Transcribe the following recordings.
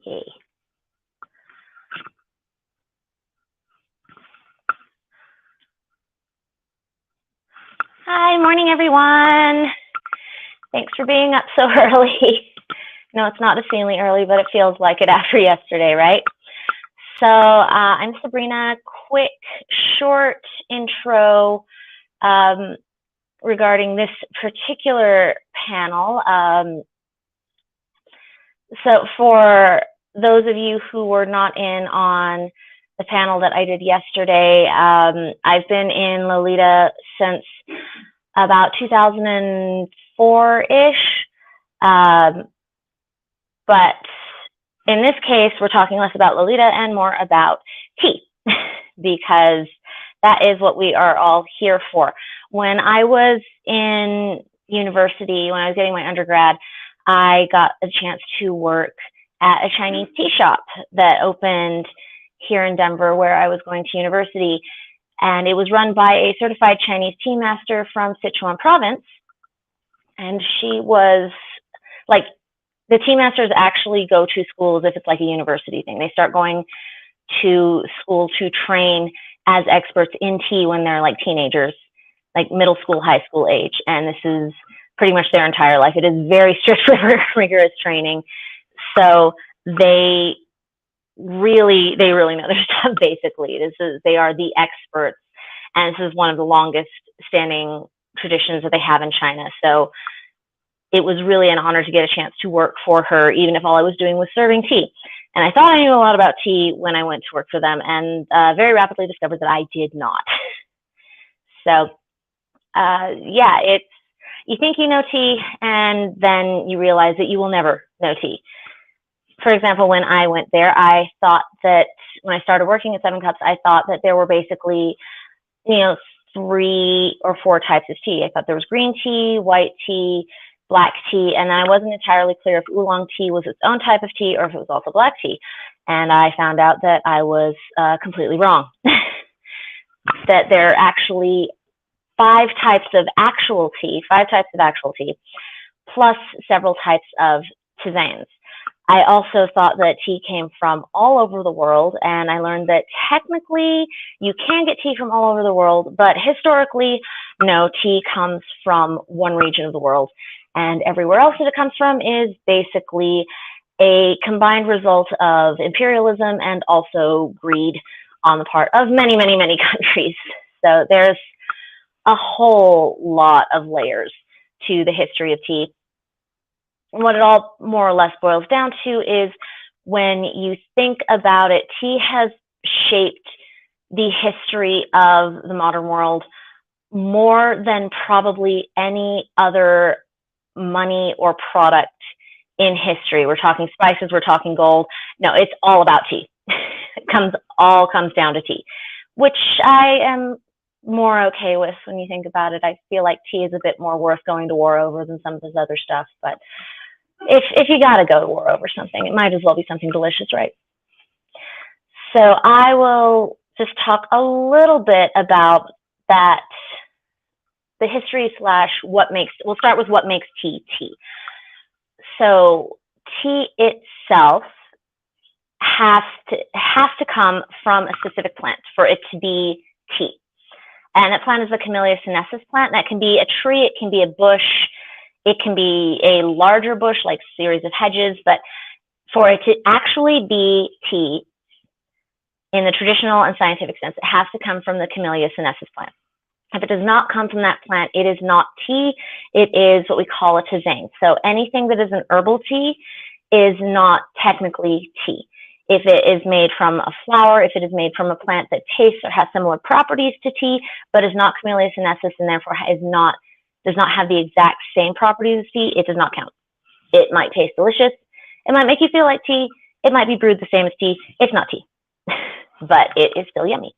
Yay. Hi, morning everyone. Thanks for being up so early. No, it's not obscenely early, but it feels like it after yesterday, right? So I'm Sabrina. Quick, short intro regarding this particular panel. So for those of you who were not in on the panel that I did yesterday, I've been in Lolita since about 2004-ish. But in this case, we're talking less about Lolita and more about tea, because that is what we are all here for. When I was in university, when I was getting my undergrad, I got a chance to work at a Chinese tea shop that opened here in Denver, where I was going to university. And it was run by a certified Chinese tea master from Sichuan province. And she was like, the tea masters actually go to schools if it's like a university thing. They start going to school to train as experts in tea when they're like teenagers, like middle school, high school age. And this is pretty much their entire life. It is very strict, rigorous training. So they really know their stuff, basically. They are the experts. And this is one of the longest standing traditions that they have in China. So it was really an honor to get a chance to work for her, even if all I was doing was serving tea. And I thought I knew a lot about tea when I went to work for them, and very rapidly discovered that I did not. So, yeah, it's, you think you know tea, and then you realize that you will never know tea. For example, when I went there, I thought that when I started working at Seven Cups, I thought that there were basically, 3 or 4 types of tea. I thought there was green tea, white tea, black tea, and I wasn't entirely clear if oolong tea was its own type of tea or if it was also black tea. And I found out that I was completely wrong. That there are actually 5 types of actual tea, plus several types of tisanes. I also thought that tea came from all over the world, and I learned that technically you can get tea from all over the world, but historically, no, tea comes from one region of the world. And everywhere else that it comes from is basically a combined result of imperialism and also greed on the part of many, many, many countries. So there's a whole lot of layers to the history of tea. And what it all more or less boils down to is, when you think about it, tea has shaped the history of the modern world more than probably any other money or product in history. We're talking spices, we're talking gold. No, it's all about tea. It all comes down to tea, which I am more okay with when you think about it. I feel like tea is a bit more worth going to war over than some of this other stuff. But if you gotta go to war over something, it might as well be something delicious, right? So I will just talk a little bit about that, the history / we'll start with what makes tea tea. So tea itself has to come from a specific plant for it to be tea. And that plant is the Camellia sinensis plant. That can be a tree, it can be a bush, it can be a larger bush like a series of hedges, but for it to actually be tea in the traditional and scientific sense, it has to come from the Camellia sinensis plant. If it does not come from that plant, it is not tea. It is what we call a tisane. So anything that is an herbal tea is not technically tea. If it is made from a flower, if it is made from a plant that tastes or has similar properties to tea, but is not Camellia sinensis and therefore does not have the exact same properties as tea, it does not count. It might taste delicious. It might make you feel like tea. It might be brewed the same as tea. It's not tea, but it is still yummy.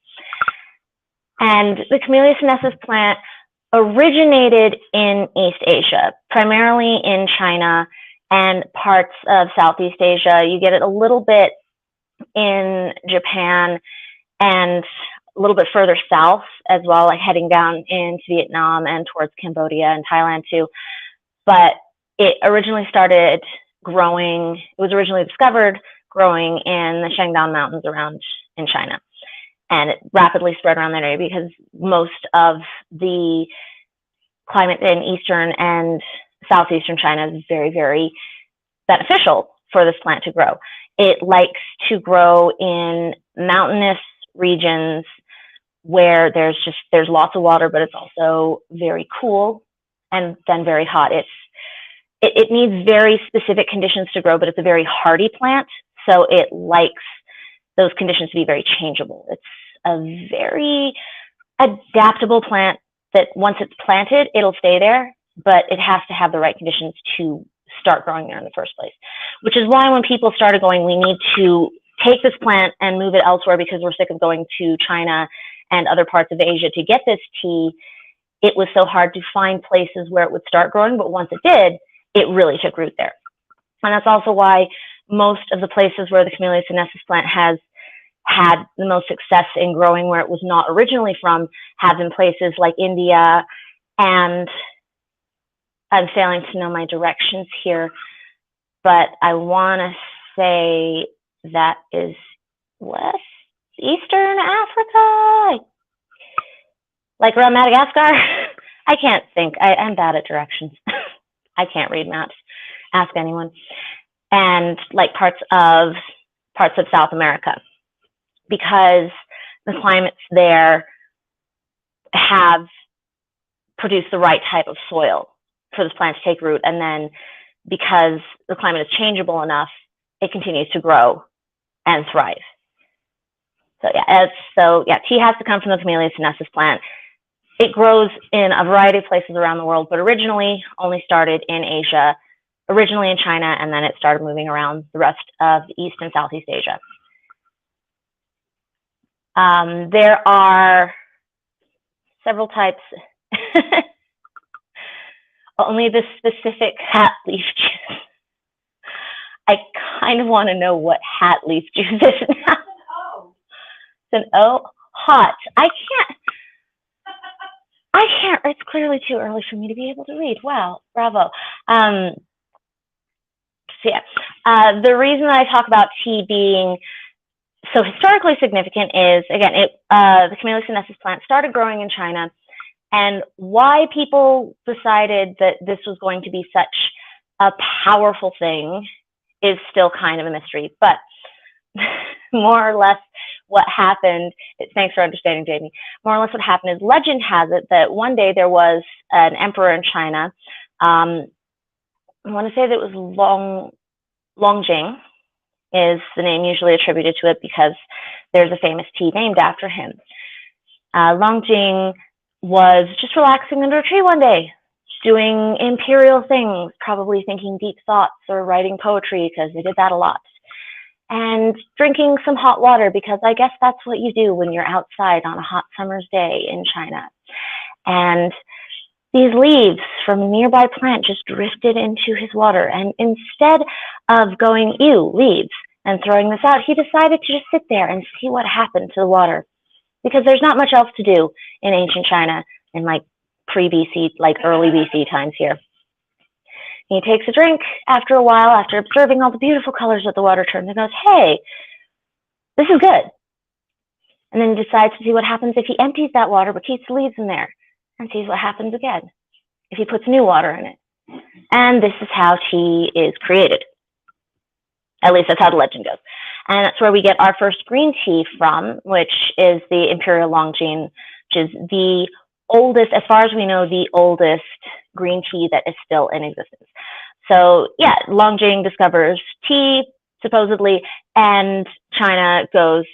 And the Camellia sinensis plant originated in East Asia, primarily in China and parts of Southeast Asia. You get it a little bit in Japan and a little bit further south as well, like heading down into Vietnam and towards Cambodia and Thailand too. But it originally started growing, it was originally discovered growing in the Shandong Mountains around in China. And it rapidly spread around that area because most of the climate in eastern and southeastern China is very, very beneficial for this plant to grow. It likes to grow in mountainous regions where there's lots of water, but it's also very cool and then very hot. It needs very specific conditions to grow, but it's a very hardy plant, so it likes those conditions to be very changeable. It's a very adaptable plant that once it's planted, it'll stay there, but it has to have the right conditions to start growing there in the first place. Which is why when people started going, we need to take this plant and move it elsewhere because we're sick of going to China and other parts of Asia to get this tea, it was so hard to find places where it would start growing, but once it did, it really took root there. And that's also why most of the places where the Camellia sinensis plant has had the most success in growing where it was not originally from have been places like India, and I'm failing to know my directions here, but I want to say that is West Eastern Africa, like around Madagascar. I can't think. I'm bad at directions. I can't read maps. Ask anyone. And like parts of South America, because the climates there have produced the right type of soil for this plant to take root, and then because the climate is changeable enough, it continues to grow and thrive. So yeah, tea has to come from the Camellia sinensis plant. It grows in a variety of places around the world, but originally only started in Asia, originally in China, and then it started moving around the rest of East and Southeast Asia. There are several types. Only the specific hat leaf juice. I kind of want to know what hat leaf juice is now. It's an O. Hot. I can't. It's clearly too early for me to be able to read. Wow. Bravo. So yeah. The reason I talk about tea being so historically significant is, again, the Camellia sinensis plant started growing in China, and why people decided that this was going to be such a powerful thing is still kind of a mystery. But more or less what happened, thanks for understanding, Jamie. More or less what happened is, legend has it that one day there was an emperor in China. I want to say that it was Longjing is the name usually attributed to it because there's a famous tea named after him. Longjing was just relaxing under a tree one day, doing imperial things, probably thinking deep thoughts or writing poetry because they did that a lot, and drinking some hot water because I guess that's what you do when you're outside on a hot summer's day in China. And these leaves from a nearby plant just drifted into his water, and instead of going, ew, leaves, and throwing this out, he decided to just sit there and see what happened to the water, because there's not much else to do in ancient China in like pre-BC, like early BC times here. He takes a drink after a while, after observing all the beautiful colors that the water turned, and goes, hey, this is good. And then he decides to see what happens if he empties that water but keeps the leaves in there, and sees what happens again if he puts new water in it. And this is how tea is created. At least that's how the legend goes. And that's where we get our first green tea from, which is the Imperial Longjing, which is the oldest, as far as we know, the oldest green tea that is still in existence. So yeah, Longjing discovers tea, supposedly, and China goes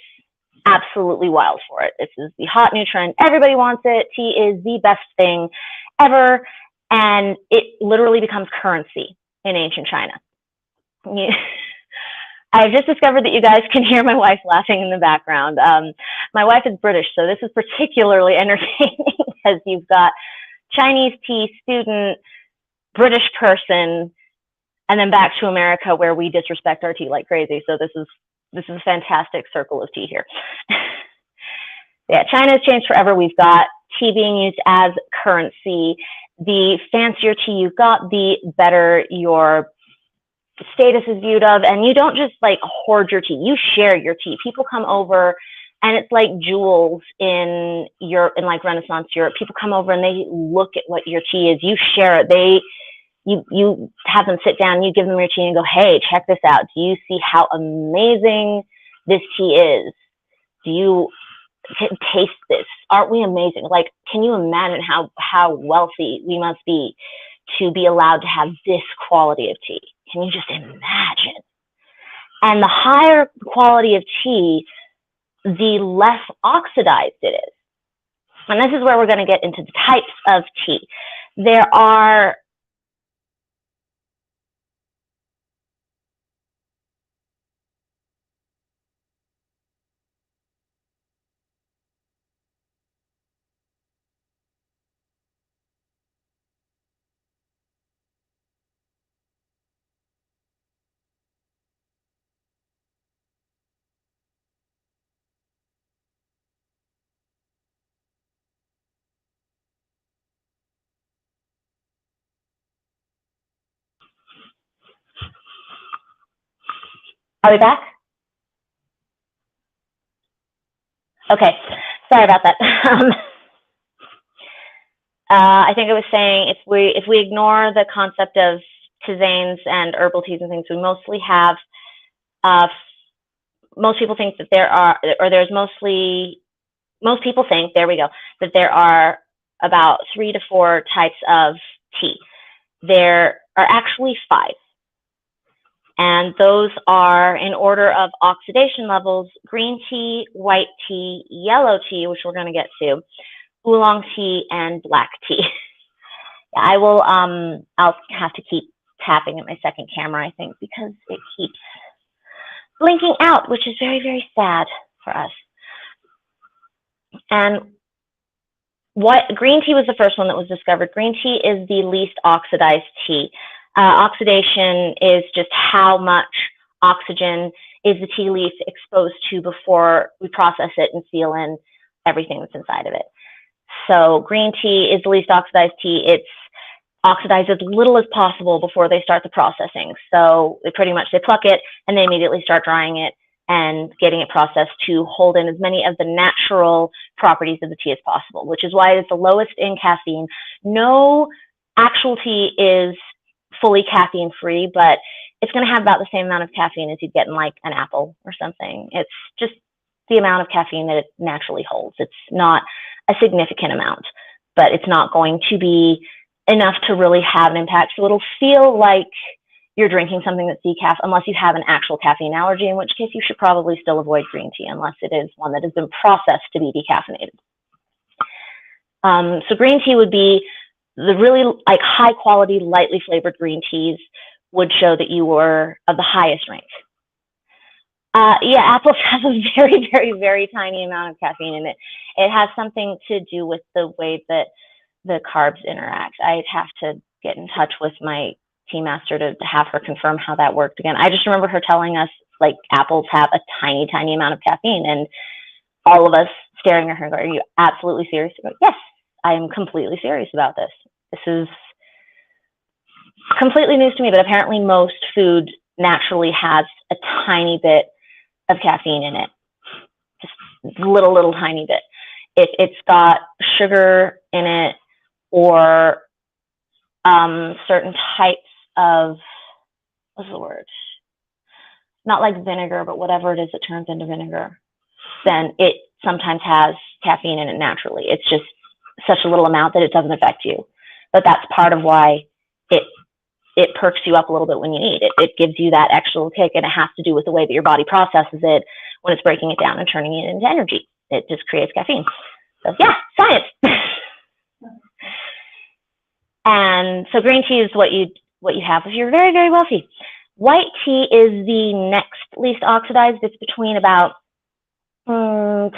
absolutely wild for it. This is the hot new trend. Everybody wants it. Tea is the best thing ever. And it literally becomes currency in ancient China. I've just discovered that you guys can hear my wife laughing in the background. My wife is British, so this is particularly entertaining as you've got Chinese tea student, British person, and then back to America where we disrespect our tea like crazy. So this is a fantastic circle of tea here. Yeah, China has changed forever. We've got tea being used as currency. The fancier tea you've got, the better your status is viewed of, and you don't just like hoard your tea, you share your tea. People come over and it's like jewels in Europe, in like Renaissance Europe. People come over and they look at what your tea is. You share it. You have them sit down, you give them your tea and go, hey, check this out. Do you see how amazing this tea is? Do you taste this? Aren't we amazing? Like, can you imagine how wealthy we must be to be allowed to have this quality of tea? Can you just imagine? And the higher quality of tea, the less oxidized it is. And this is where we're going to get into the types of tea. There are Are we back? Okay, sorry about that. I think I was saying if we ignore the concept of tisanes and herbal teas and things, we mostly have most people think that most people think, there we go, that there are about 3 to 4 types of tea. There are actually 5. And those are in order of oxidation levels: green tea, white tea, yellow tea, which we're going to get to, oolong tea, and black tea. I'll have to keep tapping at my second camera, I think, because it keeps blinking out, which is very, very sad for us. And green tea was the first one that was discovered. Green tea is the least oxidized tea. Oxidation is just how much oxygen is the tea leaf exposed to before we process it and seal in everything that's inside of it. So green tea is the least oxidized tea. It's oxidized as little as possible before they start the processing. So they pluck it and they immediately start drying it and getting it processed to hold in as many of the natural properties of the tea as possible, which is why it's the lowest in caffeine. No actual tea is fully caffeine free, but it's going to have about the same amount of caffeine as you'd get in like an apple or something. It's just the amount of caffeine that it naturally holds. It's not a significant amount, but it's not going to be enough to really have an impact. So it'll feel like you're drinking something that's decaf, unless you have an actual caffeine allergy, in which case you should probably still avoid green tea unless it is one that has been processed to be decaffeinated. So green tea would be the really like high quality, lightly flavored green teas would show that you were of the highest rank. Yeah, apples have a very, very, very tiny amount of caffeine in it. It has something to do with the way that the carbs interact. I'd have to get in touch with my tea master to have her confirm how that worked again. I just remember her telling us like apples have a tiny, tiny amount of caffeine, and all of us staring at her and going, "Are you absolutely serious?" I go, "Yes, I am completely serious about this. This is completely news to me, but apparently most food naturally has a tiny bit of caffeine in it, just little tiny bit. If it's got sugar in it or certain types of, what's the word? Not like vinegar, but whatever it is that turns into vinegar, then it sometimes has caffeine in it naturally. It's just such a little amount that it doesn't affect you. But that's part of why it perks you up a little bit when you eat it. It gives you that extra kick, and it has to do with the way that your body processes it when it's breaking it down and turning it into energy. It just creates caffeine. So yeah, science. And so green tea is what you have if you're very, very wealthy. White tea is the next least oxidized. It's between about 10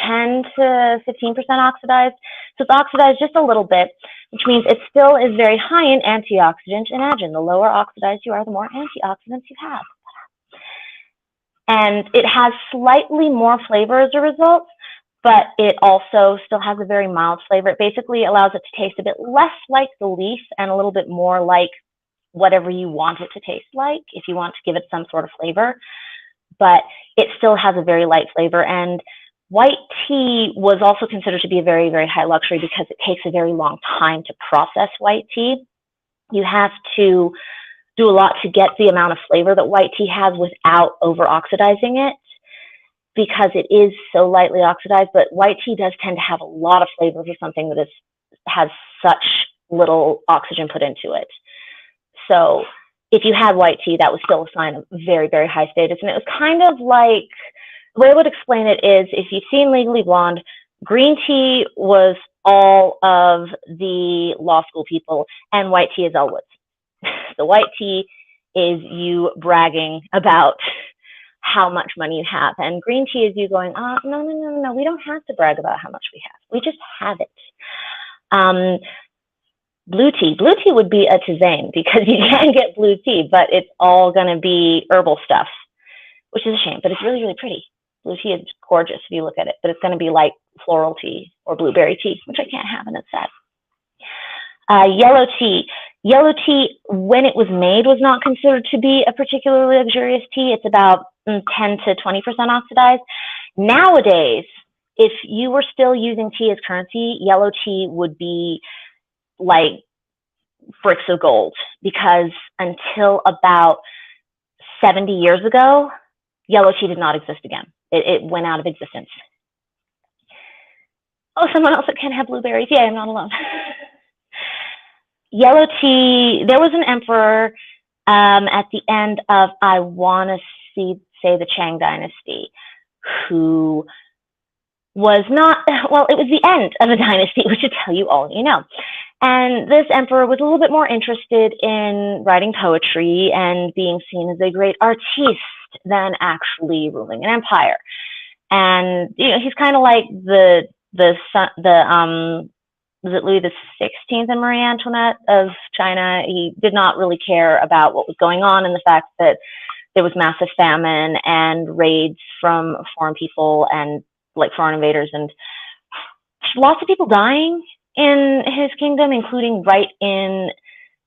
to 15% oxidized. So it's oxidized just a little bit, which means it still is very high in antioxidants. Imagine, the lower oxidized you are, the more antioxidants you have. And it has slightly more flavor as a result, but it also still has a very mild flavor. It basically allows it to taste a bit less like the leaf and a little bit more like whatever you want it to taste like, if you want to give it some sort of flavor, but it still has a very light flavor. And white tea was also considered to be a very, very high luxury because it takes a very long time to process white tea. You have to do a lot to get the amount of flavor that white tea has without over oxidizing it, because it is so lightly oxidized. But white tea does tend to have a lot of flavor for something that has such little oxygen put into it. So if you had white tea, that was still a sign of very, very high status. And it was kind of like, the way I would explain it is, if you've seen Legally Blonde, green tea was all of the law school people, and white tea is Elle Woods. The white tea is you bragging about how much money you have, and green tea is you going, no, we don't have to brag about how much we have. We just have it. Blue tea would be a tisane, because you can get blue tea, but it's all going to be herbal stuff, which is a shame, but it's really, really pretty. Blue tea is gorgeous if you look at it, but it's going to be like floral tea or blueberry tea, which I can't have, and it's sad. Yellow tea, when it was made, was not considered to be a particularly luxurious tea. It's about 10 to 20% oxidized. Nowadays, if you were still using tea as currency, yellow tea would be like bricks of gold, because until about 70 years ago, yellow tea did not exist again. It went out of existence. Oh, someone else that can't have blueberries. Yeah, I'm not alone. Yellow tea, there was an emperor at the end of, I want to say the Qing dynasty, who was not, well, it was the end of a dynasty, which should tell you all you know. And this emperor was a little bit more interested in writing poetry and being seen as a great artiste than actually ruling an empire. And he's kind of like was it Louis XVI and Marie Antoinette of China? He did not really care about what was going on, and the fact that there was massive famine and raids from foreign people and like foreign invaders, and lots of people dying in his kingdom, including right in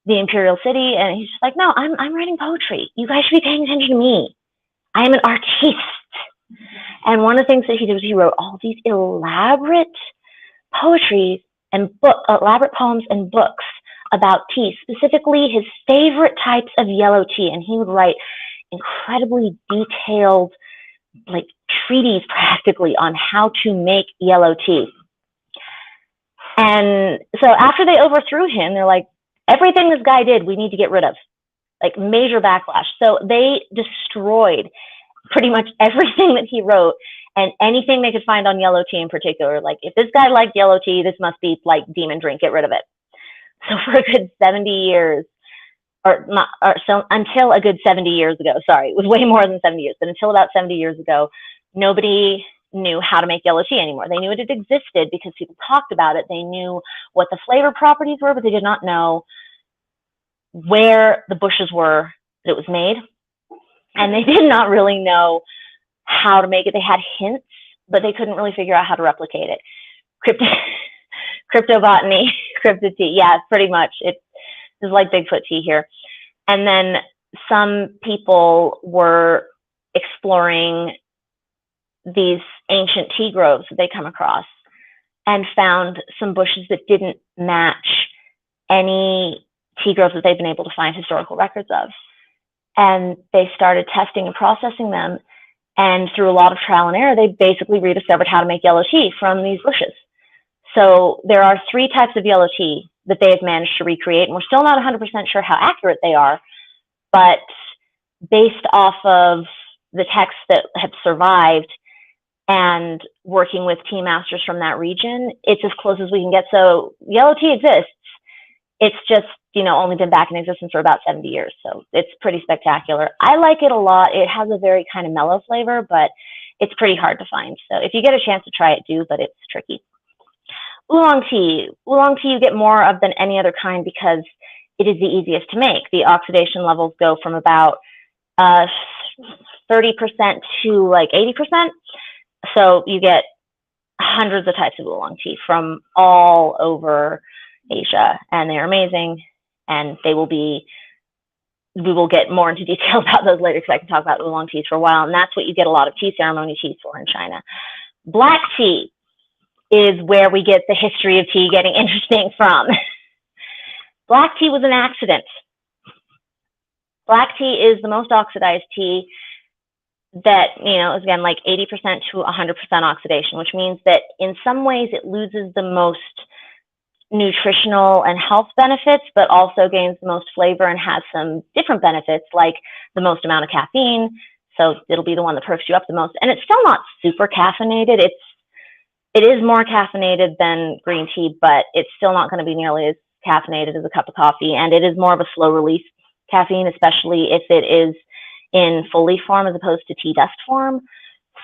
the imperial city. And he's just like, no, I'm writing poetry. You guys should be paying attention to me. I am an artiste. And one of the things that he did was he wrote all these elaborate poetry and elaborate poems and books about tea, specifically his favorite types of yellow tea. And he would write incredibly detailed, like treatises practically, on how to make yellow tea. And so after they overthrew him, they're like, everything this guy did, we need to get rid of. Like, major backlash. So they destroyed pretty much everything that he wrote, and anything they could find on yellow tea in particular. Like, if this guy liked yellow tea, this must be like demon drink, get rid of it. So for a good 70 years, so until a good 70 years ago, sorry, it was way more than 70 years, but until about 70 years ago, nobody knew how to make yellow tea anymore. They knew it existed because people talked about it. They knew what the flavor properties were, but they did not know where the bushes were that it was made. And they did not really know how to make it. They had hints, but they couldn't really figure out how to replicate it. Cryptobotany, crypto tea. Yeah, pretty much. It's like Bigfoot tea here. And then some people were exploring these ancient tea groves that they come across and found some bushes that didn't match any tea groves that they've been able to find historical records of. And they started testing and processing them. And through a lot of trial and error, they basically rediscovered how to make yellow tea from these bushes. So there are 3 types of yellow tea that they have managed to recreate. And we're still not 100% sure how accurate they are. But based off of the texts that have survived and working with tea masters from that region, it's as close as we can get. So yellow tea exists. It's just, only been back in existence for about 70 years. So it's pretty spectacular. I like it a lot. It has a very kind of mellow flavor, but it's pretty hard to find. So if you get a chance to try it, do, but it's tricky. Oolong tea. Oolong tea you get more of than any other kind because it is the easiest to make. The oxidation levels go from about 30% to like 80%. So you get hundreds of types of oolong tea from all over Asia, and they're amazing. And they will be we will get more into detail about those later because I can talk about oolong teas for a while, and that's what you get a lot of tea ceremony teas for in China. Black tea is where we get the history of tea getting interesting from. Black tea was an accident. Black tea is the most oxidized tea that, is again like 80% to 100% oxidation, which means that in some ways it loses the most nutritional and health benefits, but also gains the most flavor and has some different benefits, like the most amount of caffeine. So it'll be the one that perks you up the most. And it's still not super caffeinated. It is more caffeinated than green tea, but it's still not going to be nearly as caffeinated as a cup of coffee. And it is more of a slow release caffeine, especially if it is in full leaf form as opposed to tea dust form.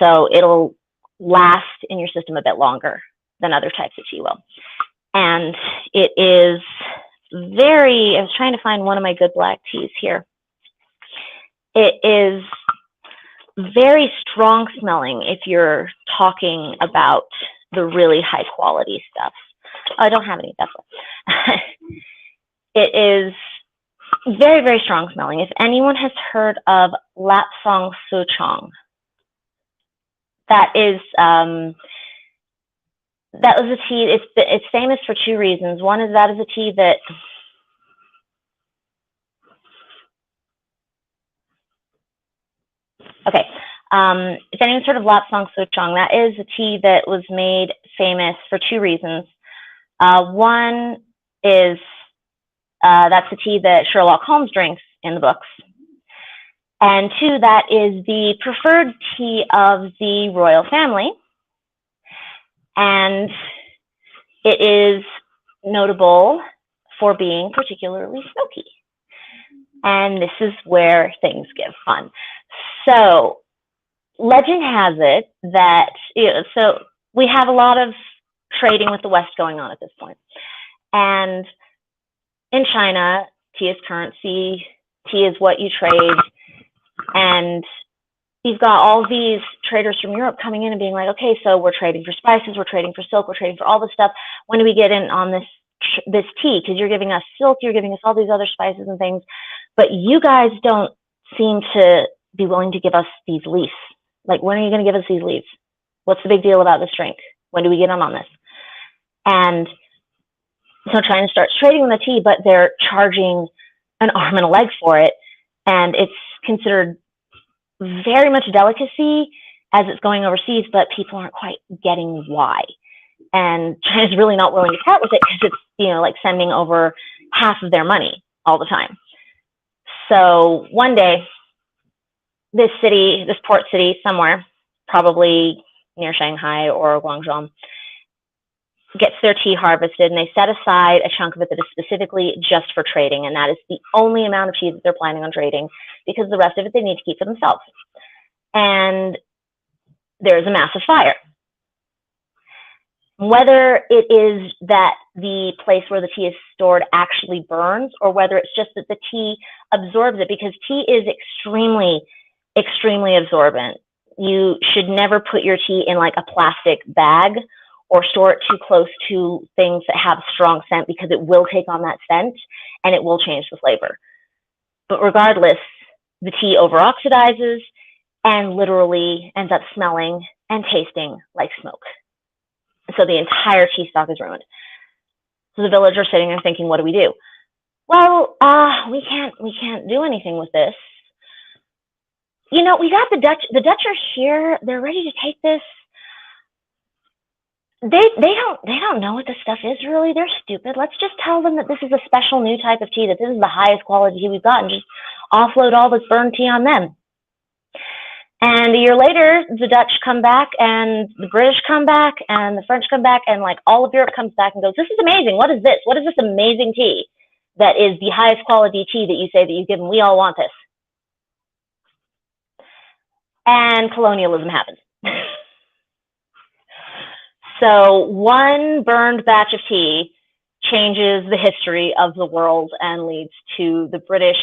So it'll last in your system a bit longer than other types of tea will. And it is I was trying to find one of my good black teas here. It is very strong smelling if you're talking about the really high quality stuff. Oh, I don't have any, that's why. It is very, very strong smelling. If anyone has heard of Lapsang Souchong, that was a tea. It's famous for two reasons. One is that is a tea that if anyone's heard of Lapsang Souchong, that is a tea that was made famous for two reasons. One is that's the tea that Sherlock Holmes drinks in the books. And two, that is the preferred tea of the royal family. And it is notable for being particularly smoky. And this is where things get fun. So legend has it that, so we have a lot of trading with the West going on at this point. And in China, tea is currency, tea is what you trade. And you've got all these traders from Europe coming in and being like, okay, so we're trading for spices, we're trading for silk, we're trading for all this stuff. When do we get in on this tea? Because you're giving us silk, you're giving us all these other spices and things, but you guys don't seem to be willing to give us these leaves. Like, when are you going to give us these leaves? What's the big deal about this drink? When do we get in on this? And so China starts trading with the tea, but they're charging an arm and a leg for it. And it's considered very much a delicacy as it's going overseas, but people aren't quite getting why. And China's really not willing to part with it because it's, like sending over half of their money all the time. So one day, this port city somewhere, probably near Shanghai or Guangzhou, gets their tea harvested, and they set aside a chunk of it that is specifically just for trading, and that is the only amount of tea that they're planning on trading, because the rest of it they need to keep for themselves. And there's a massive fire. Whether it is that the place where the tea is stored actually burns, or whether it's just that the tea absorbs it, because tea is extremely, extremely absorbent. You should never put your tea in like a plastic bag or store it too close to things that have strong scent, because it will take on that scent and it will change the flavor. But regardless, the tea over-oxidizes and literally ends up smelling and tasting like smoke. So the entire tea stock is ruined. So the villagers are sitting there thinking, what do we do? Well, we can't do anything with this. We got the Dutch. The Dutch are here. They're ready to take this. They don't know what this stuff is, really. They're stupid. Let's just tell them that this is a special new type of tea, that this is the highest quality tea we've got, and just offload all this burned tea on them. And a year later, the Dutch come back, and the British come back, and the French come back, and like all of Europe comes back and goes, this is amazing. What is this? What is this amazing tea that is the highest quality tea that you say that you give, and we all want this? And colonialism happens. So one burned batch of tea changes the history of the world and leads to the British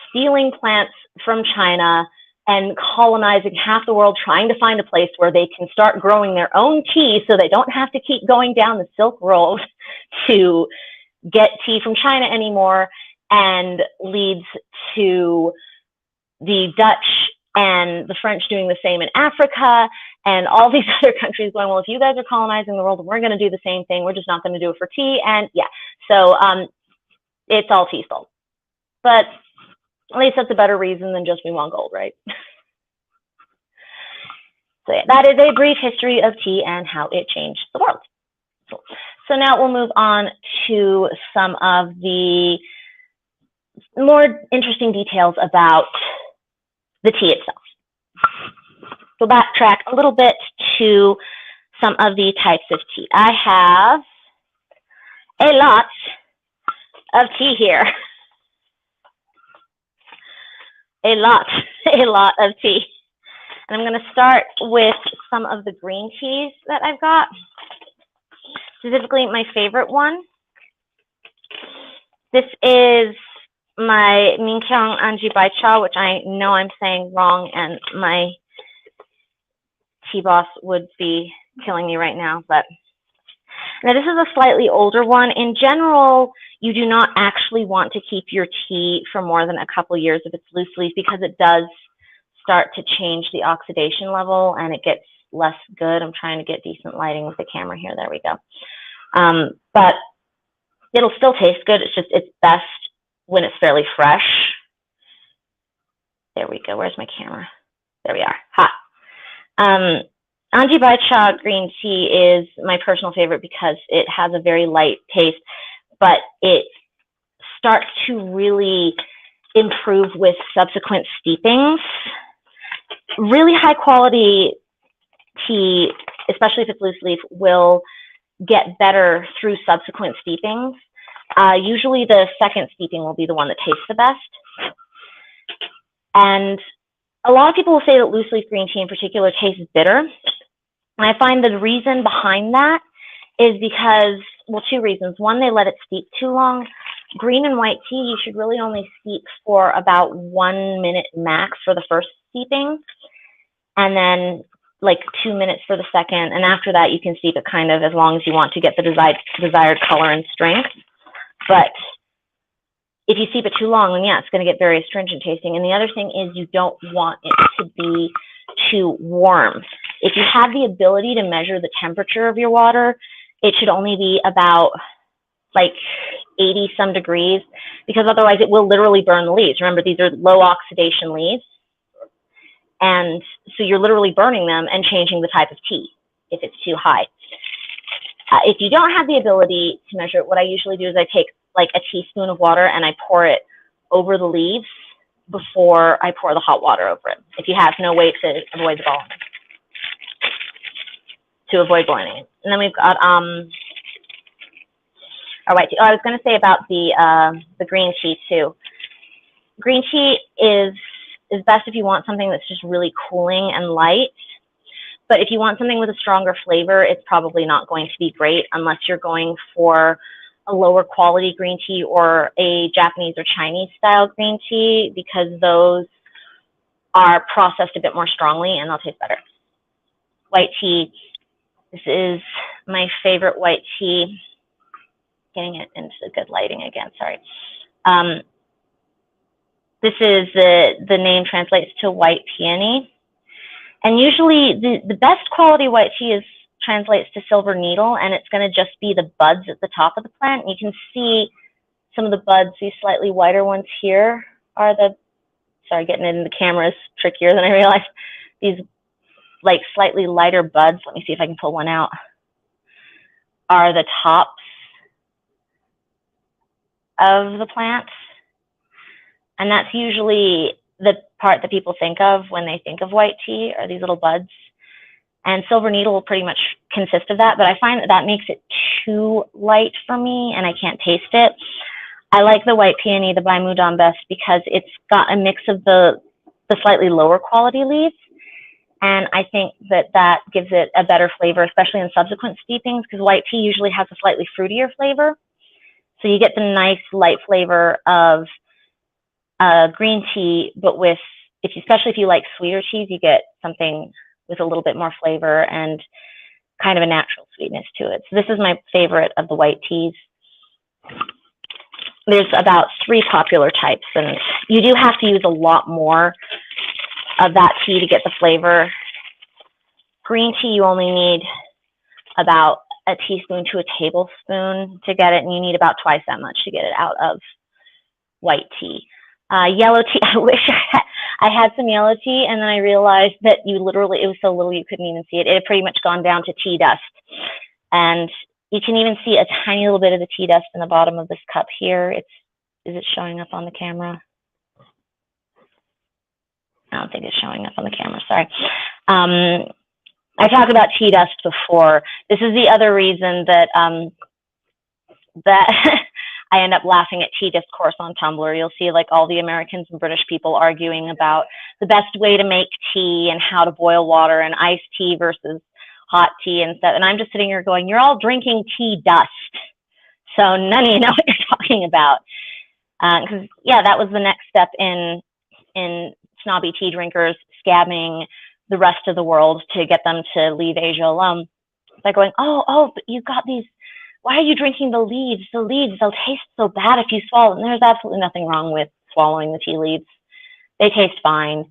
stealing plants from China and colonizing half the world, trying to find a place where they can start growing their own tea so they don't have to keep going down the Silk Road to get tea from China anymore. and leads to the Dutch and the French doing the same in Africa, and all these other countries going, well, if you guys are colonizing the world, we're going to do the same thing. We're just not going to do it for tea. And yeah, so it's all tea's fault. But at least that's a better reason than just we want gold, right? So yeah, that is a brief history of tea and how it changed the world. So now we'll move on to some of the more interesting details about the tea itself. So backtrack a little bit to some of the types of tea. I have a lot of tea here. A lot of tea. And I'm going to start with some of the green teas that I've got. Specifically, my favorite one. This is my Minkyang Anji Bai Cha, which I know I'm saying wrong, and my tea boss would be killing me right now. But now this is a slightly older one. In general, you do not actually want to keep your tea for more than a couple years if it's loose leaf, because it does start to change the oxidation level and it gets less good. I'm trying to get decent lighting with the camera here. There we go. But it'll still taste good. It's best when it's fairly fresh. There we go. Where's my camera? There we are. Ha. Anji Bai Cha green tea is my personal favorite because it has a very light taste, but it starts to really improve with subsequent steepings. Really high quality tea, especially if it's loose leaf, will get better through subsequent steepings. Usually the second steeping will be the one that tastes the best. And a lot of people will say that loose leaf green tea in particular tastes bitter. And I find the reason behind that is because, well, two reasons. One, they let it steep too long. Green and white tea, you should really only steep for about 1 minute max for the first steeping, and then like 2 minutes for the second. And after that, you can steep it kind of as long as you want to get the desired color and strength. But if you steep it too long, then yeah, it's going to get very astringent tasting. And the other thing is you don't want it to be too warm. If you have the ability to measure the temperature of your water, it should only be about like 80 some degrees, because otherwise it will literally burn the leaves. Remember, these are low oxidation leaves. And so you're literally burning them and changing the type of tea if it's too high. If you don't have the ability to measure it, what I usually do is I take like a teaspoon of water and I pour it over the leaves before I pour the hot water over it. If you have no way to avoid the boiling, it. And then we've got our white tea. Oh, I was going to say about the green tea too. Green tea is best if you want something that's just really cooling and light. But if you want something with a stronger flavor, it's probably not going to be great unless you're going for a lower quality green tea or a Japanese or Chinese style green tea, because those are processed a bit more strongly and they'll taste better. White tea. This is my favorite white tea. Getting it into good lighting again, sorry. This is the name translates to white peony. And usually the best quality white tea translates to silver needle, and it's going to just be the buds at the top of the plant. You can see some of the buds, these slightly whiter ones here are sorry, getting it in the camera is trickier than I realized. These like slightly lighter buds, let me see if I can pull one out, are the tops of the plants. And that's usually the part that people think of when they think of white tea, are these little buds. And silver needle will pretty much consist of that, but I find that makes it too light for me and I can't taste it. I like the white peony, the Bai Mudan best, because it's got a mix of the slightly lower quality leaves. And I think that gives it a better flavor, especially in subsequent steepings, because white tea usually has a slightly fruitier flavor. So you get the nice light flavor of green tea, but with, especially if you like sweeter teas, you get something with a little bit more flavor and kind of a natural sweetness to it. So this is my favorite of the white teas. there's about 3 popular types, and you do have to use a lot more of that tea to get the flavor. Green tea, you only need about a teaspoon to a tablespoon to get it, and you need about twice that much to get it out of white tea. Yellow tea, I wish I had some yellow tea, and then I realized that it was so little you couldn't even see it. It had pretty much gone down to tea dust. And you can even see a tiny little bit of the tea dust in the bottom of this cup here. Is it showing up on the camera? I don't think it's showing up on the camera, sorry. I talked about tea dust before. This is the other reason that I end up laughing at tea discourse on Tumblr. You'll see like all the Americans and British people arguing about the best way to make tea and how to boil water and iced tea versus hot tea and stuff. And I'm just sitting here going, you're all drinking tea dust. So none of you know what you're talking about. Because, yeah, that was the next step in snobby tea drinkers scamming the rest of the world to get them to leave Asia alone. They're going, oh, but you got these. Why are you drinking the leaves? The leaves, they'll taste so bad if you swallow them. There's absolutely nothing wrong with swallowing the tea leaves. They taste fine.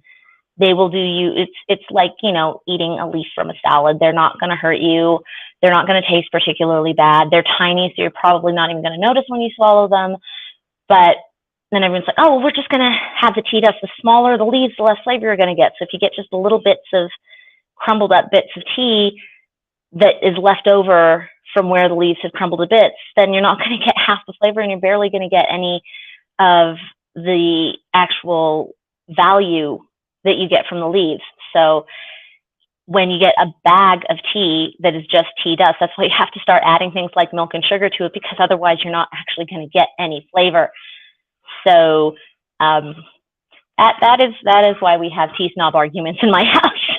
They will do you. It's like, eating a leaf from a salad. They're not going to hurt you. They're not going to taste particularly bad. They're tiny, so you're probably not even going to notice when you swallow them. But then everyone's like, oh, well, we're just going to have the tea dust. The smaller the leaves, the less flavor you're going to get. So if you get just the little bits of crumbled up bits of tea that is left over from where the leaves have crumbled to bits, then you're not going to get half the flavor, and you're barely going to get any of the actual value that you get from the leaves. So when you get a bag of tea that is just tea dust, that's why you have to start adding things like milk and sugar to it, because otherwise you're not actually going to get any flavor. So that is why we have tea snob arguments in my house.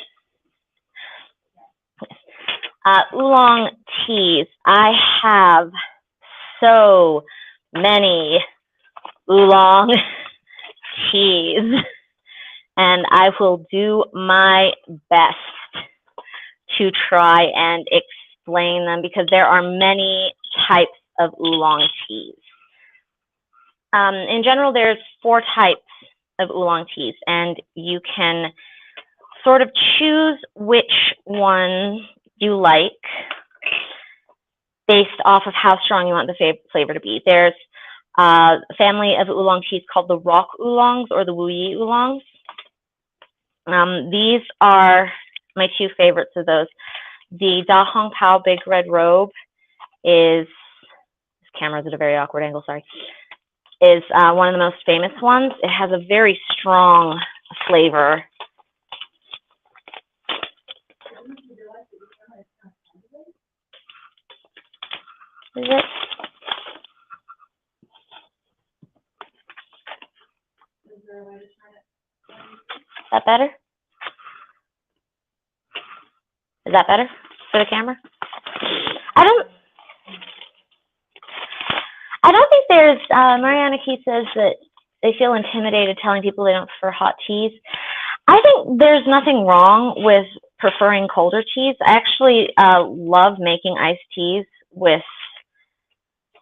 Oolong teas. I have so many oolong teas, and I will do my best to try and explain them, because there are many types of oolong teas. In general, there's 4 types of oolong teas, and you can sort of choose which one you like based off of how strong you want the flavor to be. There's a family of oolong teas called the rock oolongs or the wu yi oolongs. These are my 2 favorites of those. The Da Hong Pao Big Red Robe this camera's at a very awkward angle, sorry, is one of the most famous ones. It has a very strong flavor. Is it? Is that better? Is that better for the camera? I don't think there's, Mariana Key says that they feel intimidated telling people they don't prefer hot teas. I think there's nothing wrong with preferring colder teas. I actually love making iced teas with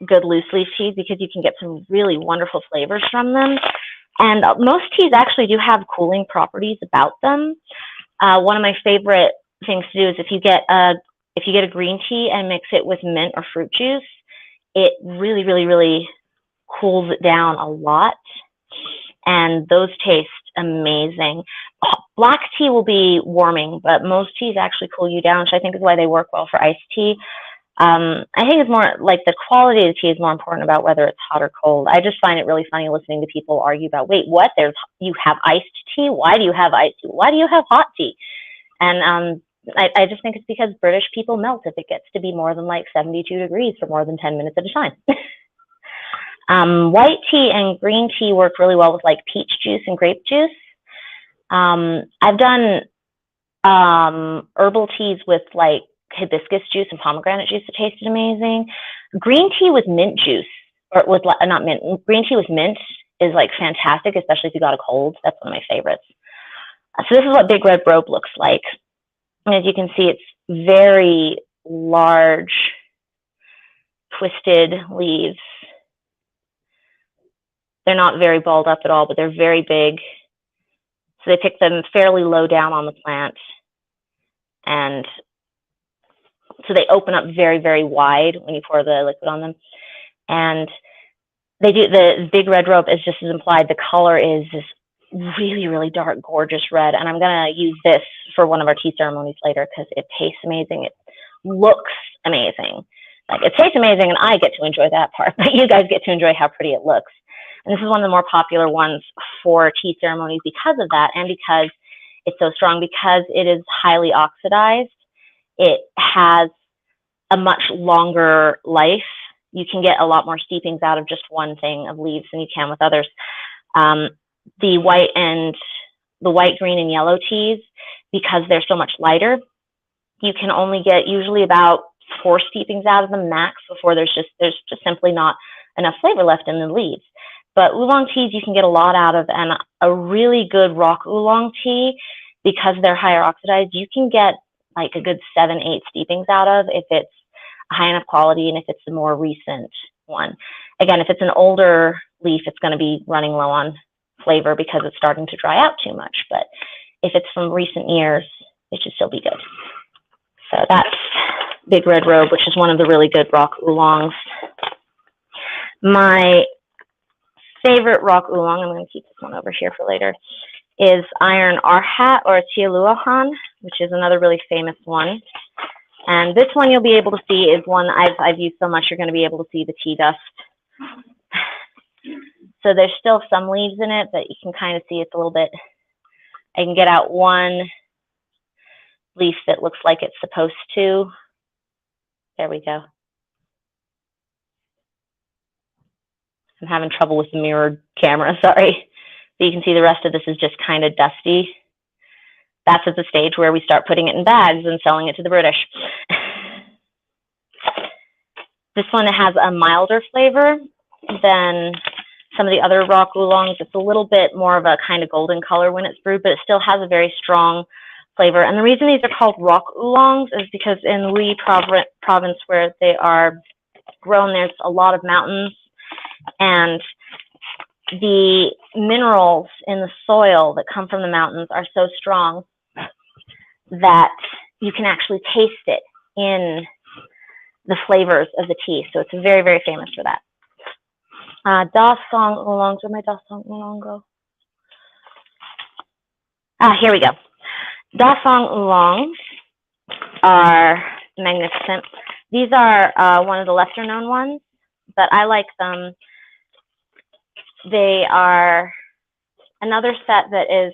good loose leaf teas, because you can get some really wonderful flavors from them. And most teas actually do have cooling properties about them. One of my favorite things to do is if you get a green tea and mix it with mint or fruit juice, it really, really, really cools it down a lot. And those taste amazing. Black tea will be warming, but most teas actually cool you down, which I think is why they work well for iced tea. I think it's more like the quality of the tea is more important about whether it's hot or cold. I just find it really funny listening to people argue about, wait, what? You have iced tea? Why do you have iced tea? Why do you have hot tea? And I just think it's because British people melt if it gets to be more than like 72 degrees for more than 10 minutes at a time. White tea and green tea work really well with like peach juice and grape juice. I've done herbal teas with like hibiscus juice and pomegranate juice that tasted amazing. Green tea with mint juice, or with not mint, green tea with mint is like fantastic, especially if you got a cold. That's one of my favorites. So this is what Big Red Robe looks like. And as you can see, it's very large, twisted leaves. They're not very balled up at all, but they're very big. So they pick them fairly low down on the plant. And so they open up very, very wide when you pour the liquid on them. And they do, the big red rope is just as implied. The color is this really, really dark, gorgeous red. And I'm going to use this for one of our tea ceremonies later because it tastes amazing. It looks amazing. Like, it tastes amazing, and I get to enjoy that part, but you guys get to enjoy how pretty it looks. And this is one of the more popular ones for tea ceremonies because of that, and because it's so strong, because it is highly oxidized. It has a much longer life. You can get a lot more steepings out of just one thing of leaves than you can with others. The white, green, and yellow teas, because they're so much lighter, you can only get usually about 4 steepings out of them max before there's just simply not enough flavor left in the leaves. But oolong teas you can get a lot out of, and a really good rock oolong tea, because they're higher oxidized, you can get like a good 7, 8 steepings out of if it's a high enough quality and if it's a more recent one. Again, if it's an older leaf, it's going to be running low on flavor because it's starting to dry out too much. But if it's from recent years, it should still be good. So that's Big Red Robe, which is one of the really good rock oolongs. My favorite rock oolong, I'm going to keep this one over here for later, is Iron Arhat or Tialuahan, which is another really famous one. And this one you'll be able to see is one I've used so much you're going to be able to see the tea dust. So there's still some leaves in it, but you can kind of see it's a little bit, I can get out one leaf that looks like it's supposed to. There we go. I'm having trouble with the mirrored camera, sorry. But you can see the rest of this is just kind of dusty. That's at the stage where we start putting it in bags and selling it to the British. This one has a milder flavor than some of the other rock oolongs. It's a little bit more of a kind of golden color when it's brewed, but it still has a very strong flavor. And the reason these are called rock oolongs is because in Lee province where they are grown, there's a lot of mountains, and the minerals in the soil that come from the mountains are so strong that you can actually taste it in the flavors of the tea. So it's very, very famous for that. Da Song oolongs, where my Da Song oolong go? Here we go. Da Song oolongs are magnificent. These are one of the lesser known ones, but I like them. They are another set that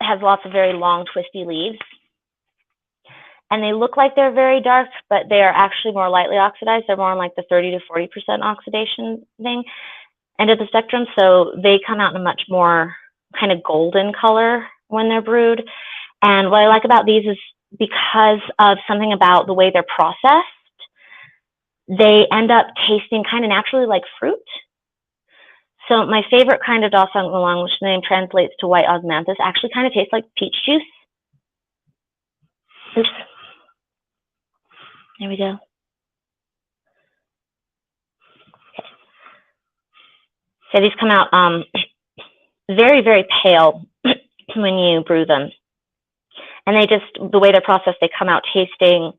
has lots of very long, twisty leaves. And they look like they're very dark, but they are actually more lightly oxidized. They're more on like the 30 to 40% oxidation thing, end of the spectrum. So they come out in a much more kind of golden color when they're brewed. And what I like about these is because of something about the way they're processed, they end up tasting kind of naturally like fruit. So my favorite kind of Da Song oolong, which the name translates to white osmanthus, actually kind of tastes like peach juice. Oops. There we go. So these come out very, very pale when you brew them. And they just, the way they're processed, they come out tasting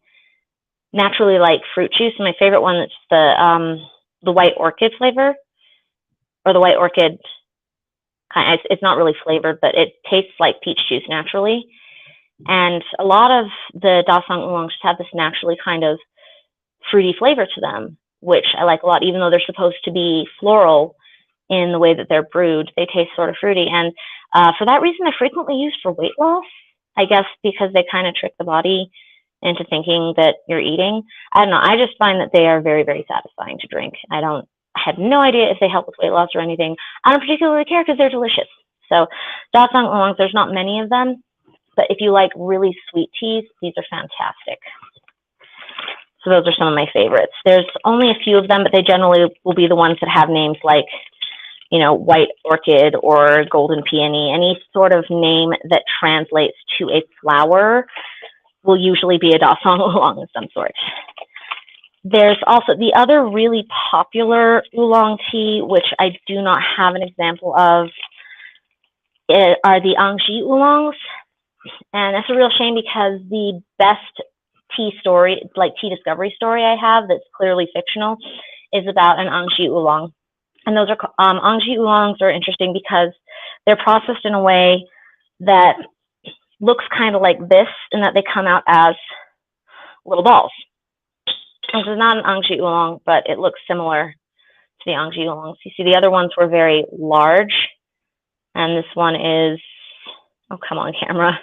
naturally like fruit juice. And my favorite one is the white orchid flavor, or the white orchid. It's not really flavored, but it tastes like peach juice naturally. And a lot of the Da Song oolongs have this naturally kind of fruity flavor to them, which I like a lot, even though they're supposed to be floral in the way that they're brewed. They taste sort of fruity. And for that reason, they're frequently used for weight loss, I guess, because they kind of trick the body into thinking that you're eating. I don't know. I just find that they are very, very satisfying to drink. I have no idea if they help with weight loss or anything. I don't particularly care because they're delicious. So Da Song oolongs, there's not many of them, but if you like really sweet teas, these are fantastic. So those are some of my favorites. There's only a few of them, but they generally will be the ones that have names like, you know, white orchid or golden peony. Any sort of name that translates to a flower will usually be a Da Song oolong of some sort. There's also the other really popular oolong tea, which I do not have an example of, are the Angji oolongs. And that's a real shame because the best tea story, like tea discovery story I have that's clearly fictional, is about an Angji oolong. And those are, Angji oolongs are interesting because they're processed in a way that looks kind of like this, in that they come out as little balls. This is not an Angji oolong, but it looks similar to the Angji oolongs. You see, the other ones were very large, and this one is, oh, come on, camera.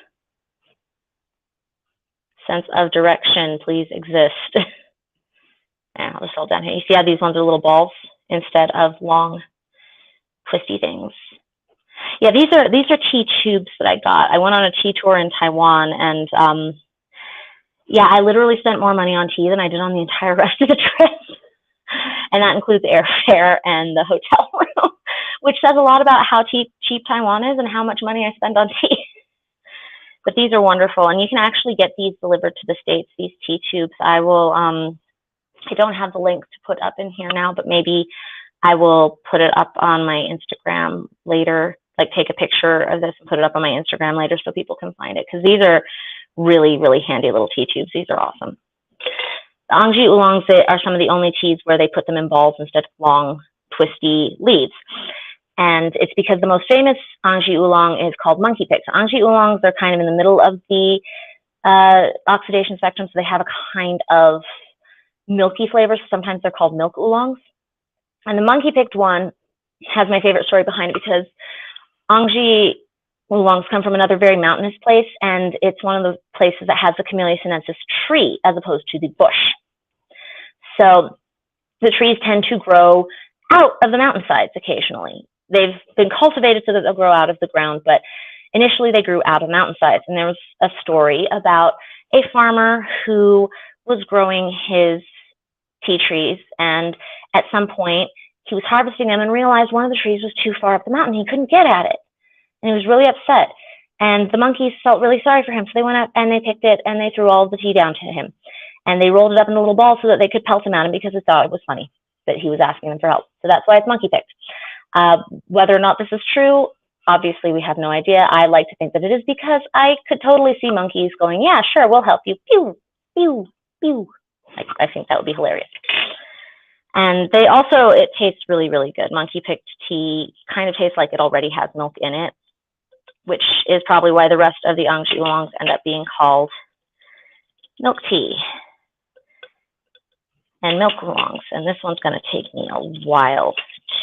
Sense of direction, please exist. And I'll just hold down here. You see how these ones are little balls instead of long, twisty things. Yeah, these are tea tubes that I got. I went on a tea tour in Taiwan, and yeah, I literally spent more money on tea than I did on the entire rest of the trip. And that includes airfare and the hotel room, which says a lot about how cheap Taiwan is and how much money I spend on tea. But these are wonderful, and you can actually get these delivered to the States, these tea tubes. I will, I don't have the link to put up in here now, but maybe I will put it up on my Instagram later, like take a picture of this and put it up on my Instagram later so people can find it, because these are really, really handy little tea tubes. These are awesome. The Angji oolongs are some of the only teas where they put them in balls instead of long, twisty leaves. And it's because the most famous Angji oolong is called monkey pick. So Angji oolongs are kind of in the middle of the oxidation spectrum, so they have a kind of milky flavor. Sometimes they're called milk oolongs. And the monkey picked one has my favorite story behind it, because Angji oolongs come from another very mountainous place, and it's one of the places that has the Camellia sinensis tree as opposed to the bush. So the trees tend to grow out of the mountainsides occasionally. They've been cultivated so that they'll grow out of the ground, but initially they grew out of mountainsides. And there was a story about a farmer who was growing his tea trees, and at some point he was harvesting them and realized one of the trees was too far up the mountain. He couldn't get at it, and he was really upset. And the monkeys felt really sorry for him, so they went up and they picked it and they threw all of the tea down to him. And they rolled it up in a little ball so that they could pelt him at him, because they thought it was funny that he was asking them for help. So that's why it's monkey picked. Whether or not this is true, obviously we have no idea. I like to think that it is, because I could totally see monkeys going, yeah, sure, we'll help you. Pew, pew, pew. I think that would be hilarious. And they also, it tastes really, really good. Monkey picked tea kind of tastes like it already has milk in it, which is probably why the rest of the Angji oolongs end up being called milk tea and milk oolongs. And this one's going to take me a while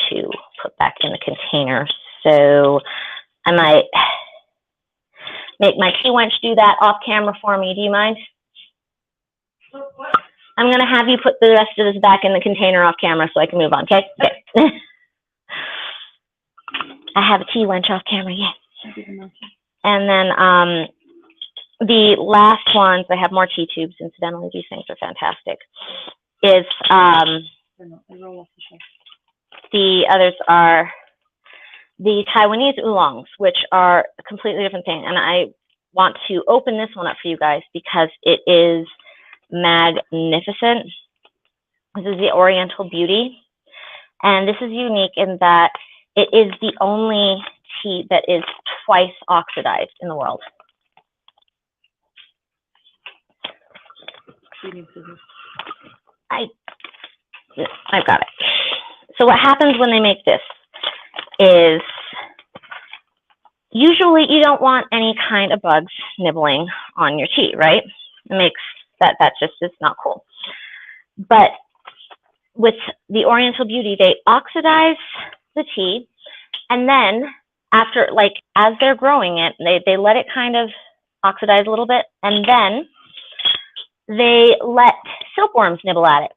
to put back in the container, so I might make my tea wench do that off camera for me. Do you mind? I'm going to have you put the rest of this back in the container off camera so I can move on, okay? Okay. I have a tea wench off camera, yes. And then the last ones, I have more tea tubes, incidentally, these things are fantastic, is the others are the Taiwanese oolongs, which are a completely different thing. And I want to open this one up for you guys because it is magnificent. This is the Oriental Beauty. And this is unique in that it is the only tea that is twice oxidized in the world. I've got it. So what happens when they make this is usually you don't want any kind of bugs nibbling on your tea, right? It makes that just is not cool. But with the Oriental Beauty, they oxidize the tea, and then after, like, as they're growing it, they let it kind of oxidize a little bit, and then they let silkworms nibble at it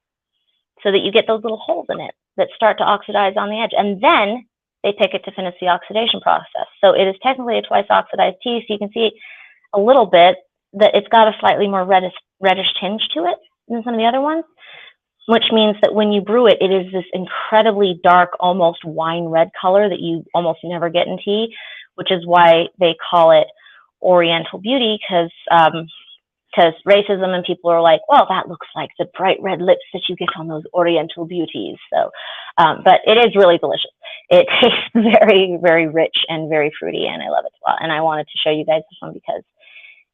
so that you get those little holes in it that start to oxidize on the edge, and then they pick it to finish the oxidation process. So it is technically a twice oxidized tea, so you can see a little bit that it's got a slightly more reddish tinge to it than some of the other ones, which means that when you brew it, it is this incredibly dark, almost wine red color that you almost never get in tea, which is why they call it Oriental Beauty, because because racism, and people are like, well, that looks like the bright red lips that you get on those Oriental beauties. So, but it is really delicious. It tastes very, very rich and very fruity, and I love it a lot. And I wanted to show you guys this one because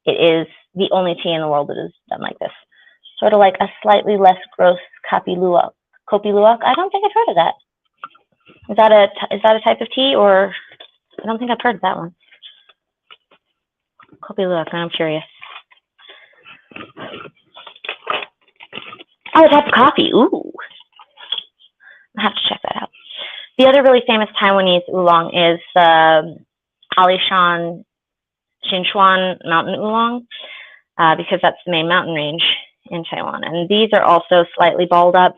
it is the only tea in the world that is done like this. Sort of like a slightly less gross kopi luwak. Kopi luwak? I don't think I've heard of that. Is that a type of tea, or I don't think I've heard of that one. Kopi luwak, I'm curious. Oh, a type of coffee. Ooh. I'll have to check that out. The other really famous Taiwanese oolong is Alishan Sichuan Mountain Oolong, because that's the main mountain range in Taiwan. And these are also slightly balled up,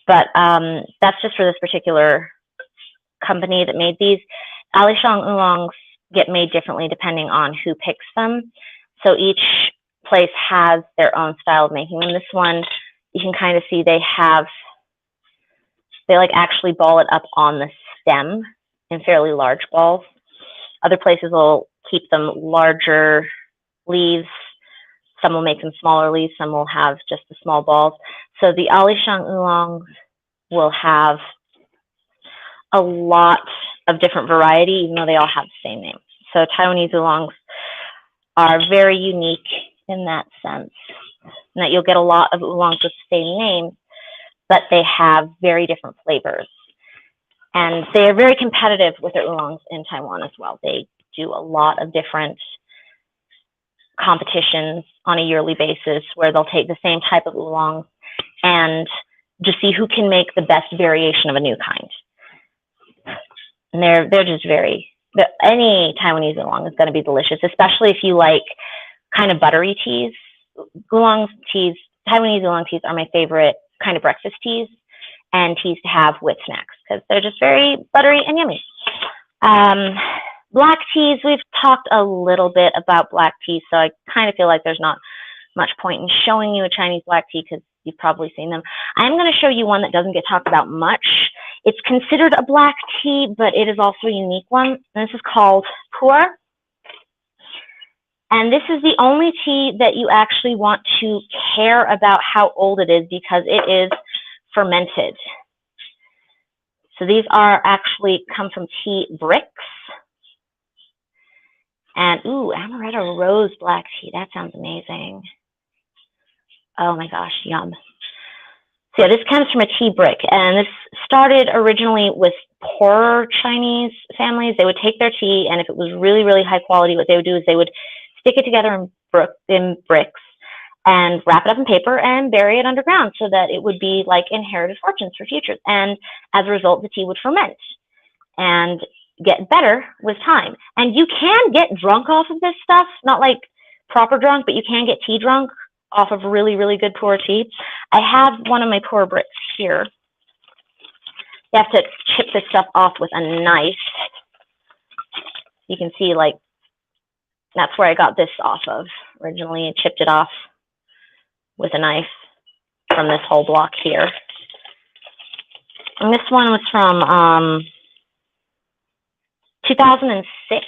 but that's just for this particular company that made these. Alishan oolongs get made differently depending on who picks them. So each place has their own style of making them. This one, you can kind of see they like actually ball it up on the stem in fairly large balls. Other places will keep them larger leaves. Some will make them smaller leaves. Some will have just the small balls. So the Alishan oolongs will have a lot of different variety, even though they all have the same name. So Taiwanese oolongs are very unique in that sense, and that you'll get a lot of oolongs with the same name, but they have very different flavors. And they are very competitive with their oolongs in Taiwan as well. They do a lot of different competitions on a yearly basis where they'll take the same type of oolong and just see who can make the best variation of a new kind. And they're just any Taiwanese oolong is going to be delicious, especially if you like kind of buttery teas. Taiwanese oolong teas are my favorite kind of breakfast teas and teas to have with snacks because they're just very buttery and yummy. Black teas, we've talked a little bit about black tea, so I kind of feel like there's not much point in showing you a Chinese black tea because you've probably seen them. I'm going to show you one that doesn't get talked about much. It's considered a black tea, but it is also a unique one. And this is called pu'er. And this is the only tea that you actually want to care about how old it is because it is fermented. So these are actually come from tea bricks. And ooh, amaretto rose black tea. That sounds amazing. Oh my gosh, yum. So yeah, this comes from a tea brick, and this started originally with poorer Chinese families. They would take their tea, and if it was really, really high quality, what they would do is they would stick it together in bricks and wrap it up in paper and bury it underground so that it would be like inherited fortunes for futures. And as a result, the tea would ferment and get better with time. And you can get drunk off of this stuff, not like proper drunk, but you can get tea drunk off of really, really good pu'er tea. I have one of my pu'er bricks here. You have to chip this stuff off with a knife. You can see, like, that's where I got this off of. Originally, I chipped it off with a knife from this whole block here. And this one was from 2006.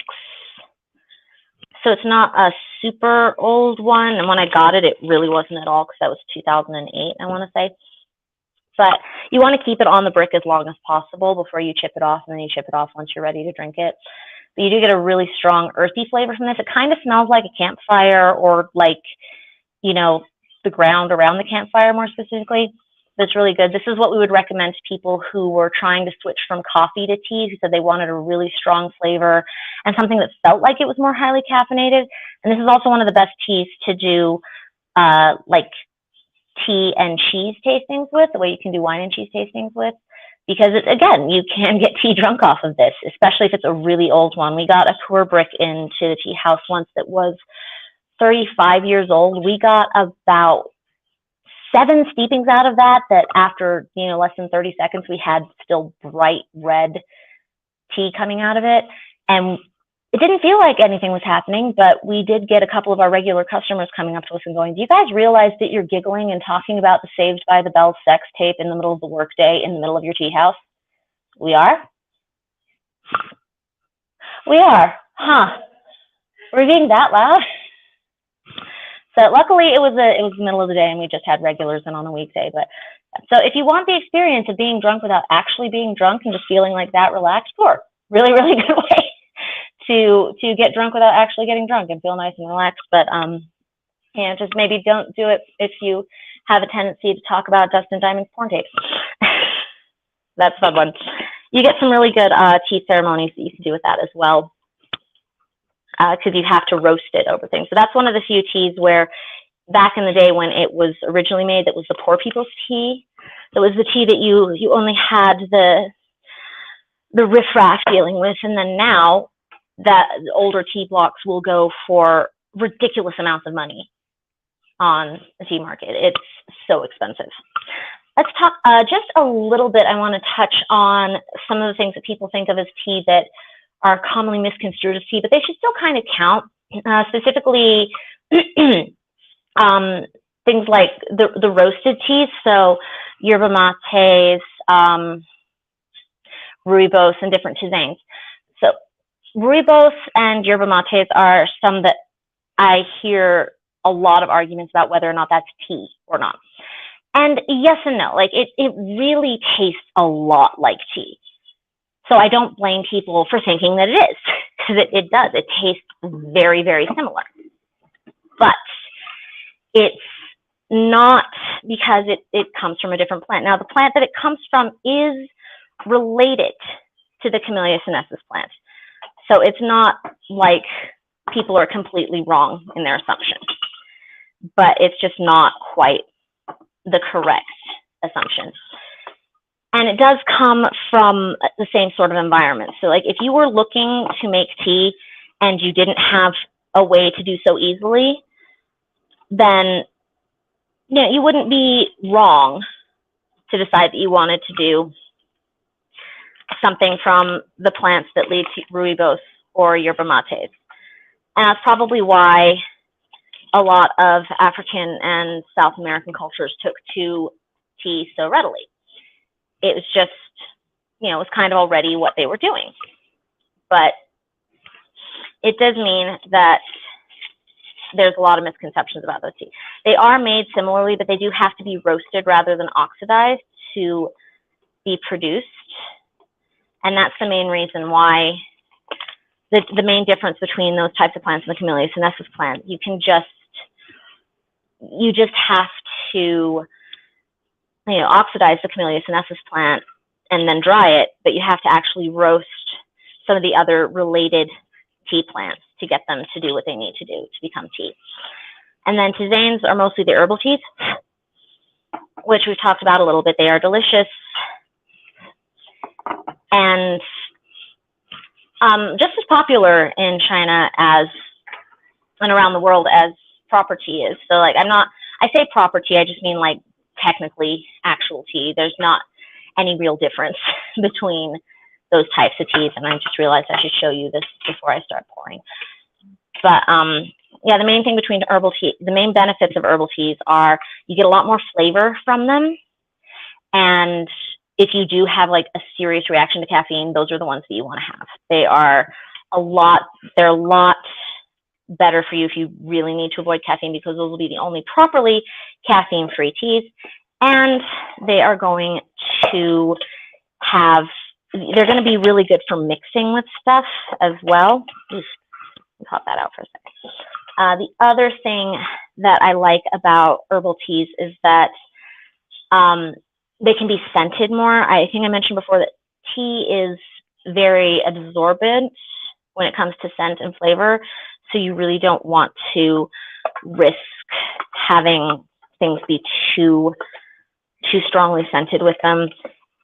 So it's not a super old one. And when I got it, it really wasn't at all because that was 2008, I want to say. But you want to keep it on the brick as long as possible before you chip it off, and then you chip it off once you're ready to drink it. But you do get a really strong earthy flavor from this. It kind of smells like a campfire, or like, you know, the ground around the campfire more specifically. That's really good. This is what we would recommend to people who were trying to switch from coffee to tea, who said they wanted a really strong flavor and something that felt like it was more highly caffeinated. And this is also one of the best teas to do like tea and cheese tastings with, the way you can do wine and cheese tastings with, because it, again, you can get tea drunk off of this, especially if it's a really old one. We got a pu'er brick into the tea house once that was 35 years old. We got about 7 steepings out of that after, you know, less than 30 seconds, we had still bright red tea coming out of it. And it didn't feel like anything was happening, but we did get a couple of our regular customers coming up to us and going, do you guys realize that you're giggling and talking about the Saved by the Bell sex tape in the middle of the workday in the middle of your tea house? We are? We are. Huh. We're being that loud? But luckily, it was the middle of the day, and we just had regulars in on a weekday. But so, if you want the experience of being drunk without actually being drunk and just feeling like that relaxed, sure, really, really good way to get drunk without actually getting drunk and feel nice and relaxed. But yeah, just maybe don't do it if you have a tendency to talk about Dustin Diamond's porn tapes. That's a fun one. You get some really good tea ceremonies that you can do with that as well, because you have to roast it over things. So that's one of the few teas where back in the day when it was originally made, that was the poor people's tea. That was the tea that you only had the riffraff dealing with. And then now that the older tea blocks will go for ridiculous amounts of money on the tea market. It's so expensive. Let's talk just a little bit. I want to touch on some of the things that people think of as tea that are commonly misconstrued as tea, but they should still kind of count. Specifically, things like the roasted teas, so yerba mates, rooibos, and different tisanes. So rooibos and yerba mates are some that I hear a lot of arguments about whether or not that's tea or not. And yes and no, like it really tastes a lot like tea. So I don't blame people for thinking that it is, because it does. It tastes very, very similar. But it's not, because it comes from a different plant. Now, the plant that it comes from is related to the Camellia sinensis plant. So it's not like people are completely wrong in their assumption, but it's just not quite the correct assumption. And it does come from the same sort of environment. So like if you were looking to make tea and you didn't have a way to do so easily, then you wouldn't be wrong to decide that you wanted to do something from the plants that lead to rooibos or yerba mates. And that's probably why a lot of African and South American cultures took to tea so readily. It was just, it was kind of already what they were doing. But it does mean that there's a lot of misconceptions about those teas. They are made similarly, but they do have to be roasted rather than oxidized to be produced. And that's the main reason why the main difference between those types of plants and the Camellia sinensis plant. You just have to oxidize the Camellia sinensis plant and then dry it, but you have to actually roast some of the other related tea plants to get them to do what they need to do to become tea. And then tisanes are mostly the herbal teas, which we've talked about a little bit. They are delicious and just as popular in China and around the world as proper tea is. So like I say proper tea, I just mean like technically actual tea. There's not any real difference between those types of teas, and I just realized I should show you this before I start pouring. But yeah, the main thing between herbal tea, the main benefits of herbal teas are you get a lot more flavor from them, and if you do have like a serious reaction to caffeine, those are the ones that you want to have. They're a lot better for you if you really need to avoid caffeine, because those will be the only properly caffeine-free teas, and they are going to they're going to be really good for mixing with stuff as well. Pop that out for a second. The other thing that I like about herbal teas is that they can be scented more. I think I mentioned before that tea is very absorbent when it comes to scent and flavor, so you really don't want to risk having things be too strongly scented with them.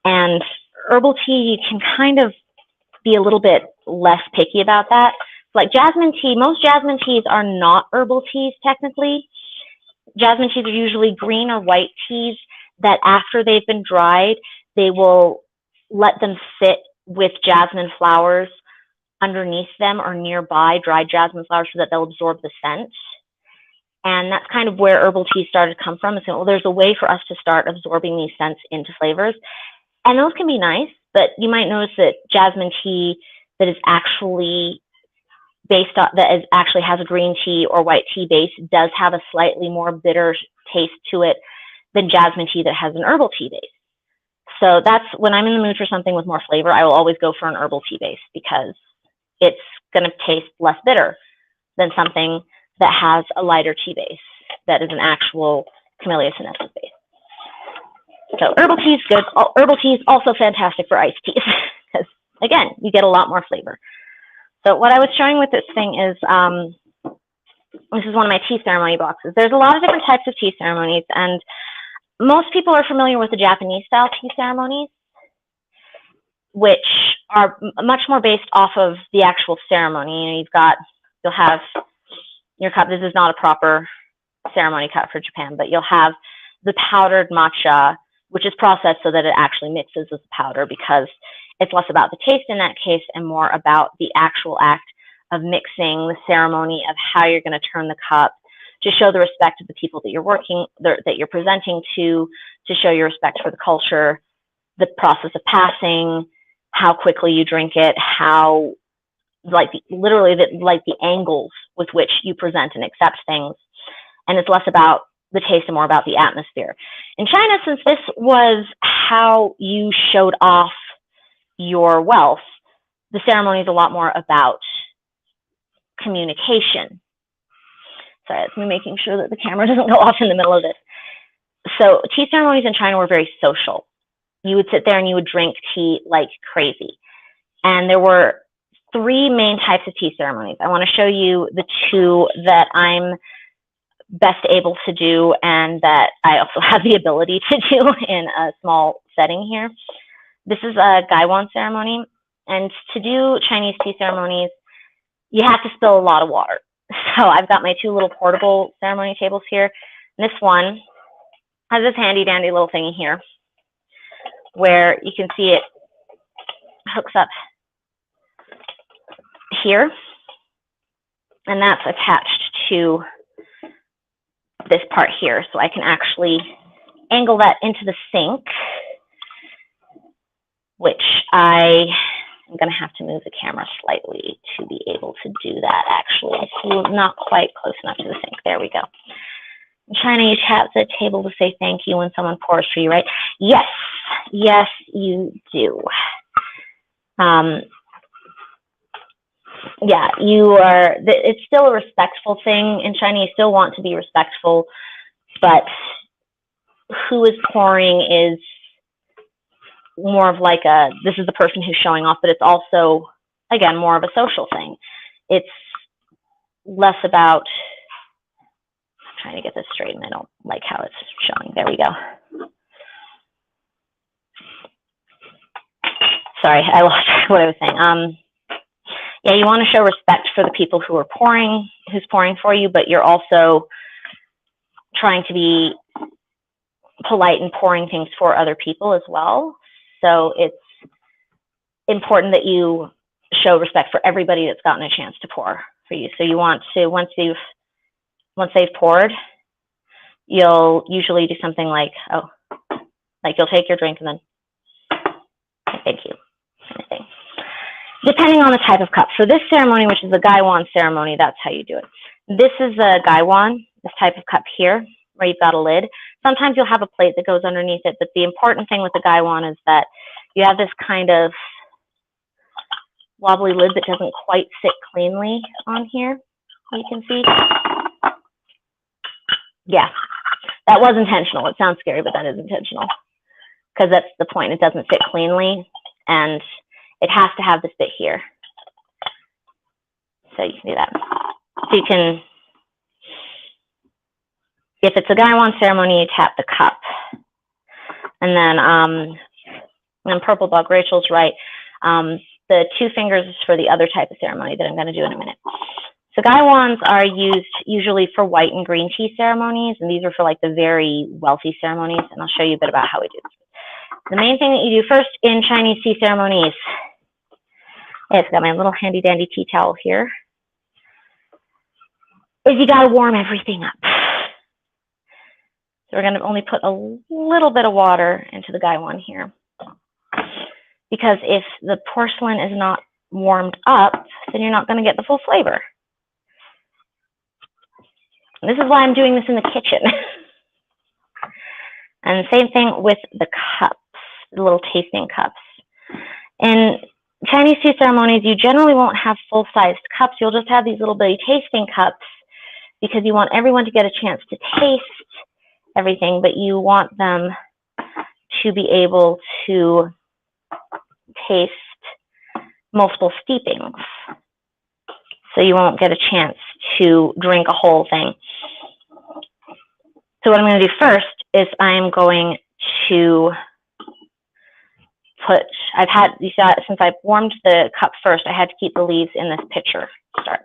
And herbal tea, you can kind of be a little bit less picky about that. Like jasmine tea, most jasmine teas are not herbal teas technically. Jasmine teas are usually green or white teas that after they've been dried, they will let them sit with jasmine flowers underneath them or nearby dried jasmine flowers so that they'll absorb the scent. And that's kind of where herbal tea started to come from. So, well, there's a way for us to start absorbing these scents into flavors. And those can be nice, but you might notice that jasmine tea that is actually based on that actually has a green tea or white tea base does have a slightly more bitter taste to it than jasmine tea that has an herbal tea base. So that's when I'm in the mood for something with more flavor, I will always go for an herbal tea base because it's going to taste less bitter than something that has a lighter tea base that is an actual Camellia sinensis base. So herbal tea is good. Herbal tea is also fantastic for iced teas because, again, you get a lot more flavor. So what I was showing with this thing is, this is one of my tea ceremony boxes. There's a lot of different types of tea ceremonies, and most people are familiar with the Japanese style tea ceremonies, which are much more based off of the actual ceremony. You know, you'll have your cup. This is not a proper ceremony cup for Japan, but you'll have the powdered matcha, which is processed so that it actually mixes as powder, because it's less about the taste in that case and more about the actual act of mixing, the ceremony of how you're going to turn the cup to show the respect of the people that you're presenting to show your respect for the culture, the process of passing, how quickly you drink it, how literally the angles with which you present and accept things. And it's less about the taste and more about the atmosphere. In China, since this was how you showed off your wealth, the ceremony is a lot more about communication. Sorry, it's me making sure that the camera doesn't go off in the middle of this. So tea ceremonies in China were very social. You would sit there and you would drink tea like crazy. And there were 3 main types of tea ceremonies. I want to show you the 2 that I'm best able to do and that I also have the ability to do in a small setting here. This is a Gaiwan ceremony. And to do Chinese tea ceremonies, you have to spill a lot of water. So I've got my 2 little portable ceremony tables here. And this one has this handy dandy little thingy here where you can see it hooks up here, and that's attached to this part here. So I can actually angle that into the sink, which I'm going to have to move the camera slightly to be able to do that, actually. It's not quite close enough to the sink. There we go. In China, you tap the table to say thank you when someone pours for you, right? Yes. Yes, you do. Yeah, it's still a respectful thing. In China, you still want to be respectful, but who is pouring is more of like this is the person who's showing off, but it's also, again, more of a social thing. It's less about, I'm trying to get this straight and I don't like how it's showing. There we go. Sorry, I lost what I was saying. Yeah, you want to show respect for the people who's pouring for you, but you're also trying to be polite and pouring things for other people as well. So it's important that you show respect for everybody that's gotten a chance to pour for you. So you want to, once they've poured, you'll usually do something like, you'll take your drink and then, thank you, kind of thing. Depending on the type of cup. For this ceremony, which is a Gaiwan ceremony, that's how you do it. This is a Gaiwan, this type of cup here, where you've got a lid. Sometimes you'll have a plate that goes underneath it, but the important thing with the Gaiwan is that you have this kind of wobbly lid that doesn't quite sit cleanly on here, you can see. Yeah, that was intentional. It sounds scary, but that is intentional, because that's the point. It doesn't sit cleanly, and it has to have this bit here. So you can do that. So you can, if it's a Gaiwan ceremony, you tap the cup. And then Purple Dog, Rachel's right. The 2 fingers is for the other type of ceremony that I'm going to do in a minute. So Gaiwans are used usually for white and green tea ceremonies, and these are for like the very wealthy ceremonies, and I'll show you a bit about how we do this. The main thing that you do first in Chinese tea ceremonies, it's got my little handy dandy tea towel here, is you got to warm everything up. So we're going to only put a little bit of water into the Gaiwan here, because if the porcelain is not warmed up, then you're not going to get the full flavor. And this is why I'm doing this in the kitchen. And same thing with the cups, the little tasting cups. In Chinese tea ceremonies, you generally won't have full-sized cups. You'll just have these little bitty tasting cups because you want everyone to get a chance to taste everything, but you want them to be able to taste multiple steepings. So you won't get a chance to drink a whole thing. So what I'm going to do first is I'm going to put, you saw, since I've warmed the cup first, I had to keep the leaves in this pitcher to start.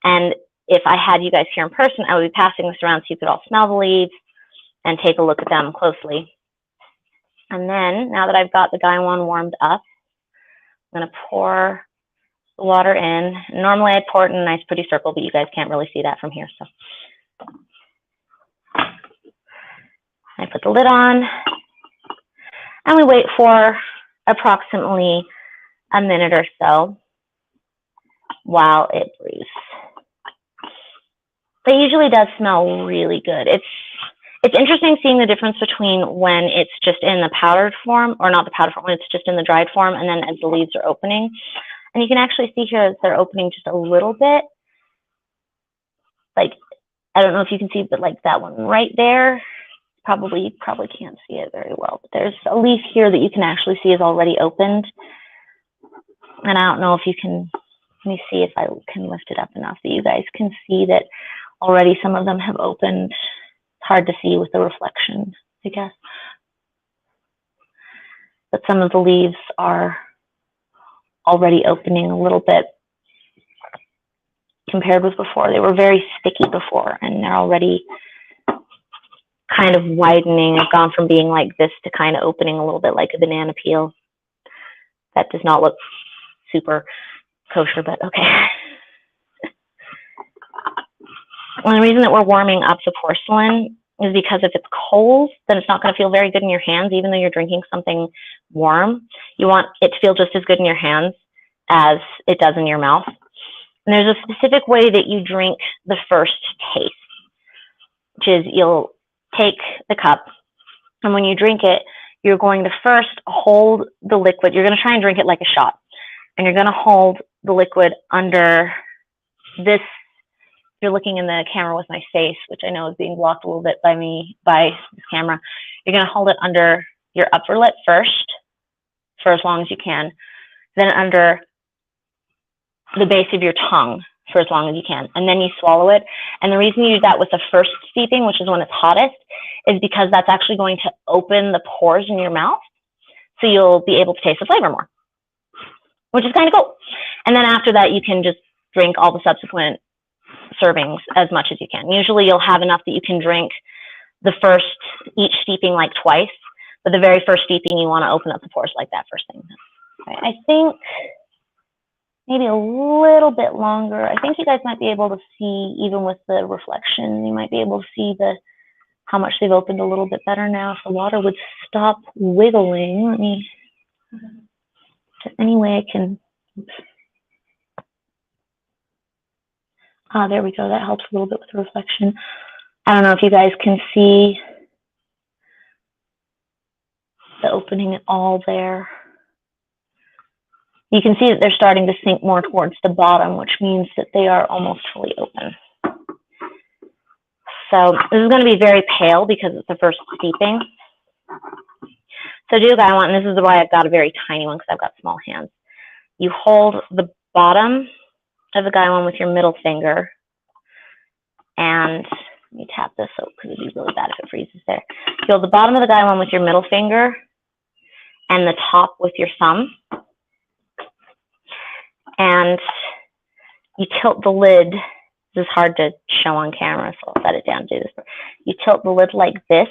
And if I had you guys here in person, I would be passing this around so you could all smell the leaves and take a look at them closely. And then, now that I've got the gaiwan warmed up, I'm going to pour the water in. Normally I pour it in a nice pretty circle, but you guys can't really see that from here. So I put the lid on, and we wait for approximately a minute or so while it brews. It usually does smell really good. It's interesting seeing the difference between when it's just in the powdered form, or not the powdered form, when it's just in the dried form, and then as the leaves are opening. And you can actually see here that they're opening just a little bit. Like, I don't know if you can see, but like that one right there, you probably can't see it very well, but there's a leaf here that you can actually see is already opened. And I don't know if you can, let me see if I can lift it up enough that you guys can see that already some of them have opened. It's hard to see with the reflection, I guess. But some of the leaves are already opening a little bit compared with before. They were very sticky before, and they're already kind of widening. I've gone from being like this to kind of opening a little bit like a banana peel. That does not look super kosher, but okay. Well, the reason that we're warming up the porcelain is because if it's cold, then it's not going to feel very good in your hands, even though you're drinking something warm. You want it to feel just as good in your hands as it does in your mouth. And there's a specific way that you drink the first taste, which is you'll take the cup, and when you drink it, you're going to first hold the liquid. You're going to try and drink it like a shot, and you're going to hold the liquid under this. You're looking in the camera with my face, which I know is being blocked a little bit by this camera. You're going to hold it under your upper lip first for as long as you can, then under the base of your tongue for as long as you can, and then you swallow it. And the reason you do that with the first steeping, which is when it's hottest, is because that's actually going to open the pores in your mouth, so you'll be able to taste the flavor more, which is kind of cool. And then after that, you can just drink all the subsequent servings as much as you can. Usually you'll have enough that you can drink each steeping like twice, but the very first steeping you want to open up the pores like that first thing. I think maybe a little bit longer. I think you guys might be able to see, even with the reflection, you might be able to see how much they've opened a little bit better now. If the water would stop wiggling, let me, any way I can, oops. There we go. That helps a little bit with the reflection. I don't know if you guys can see the opening at all there. You can see that they're starting to sink more towards the bottom, which means that they are almost fully open. So this is going to be very pale because it's the first steeping. So do what I want, and this is why I've got a very tiny one, because I've got small hands. You hold the bottom of the gaiwan with your middle finger, and let me tap this out because it'd be really bad if it freezes there. You hold the bottom of the gaiwan with your middle finger and the top with your thumb, and you tilt the lid. This is hard to show on camera, so I'll set it down and do this. You tilt the lid like this,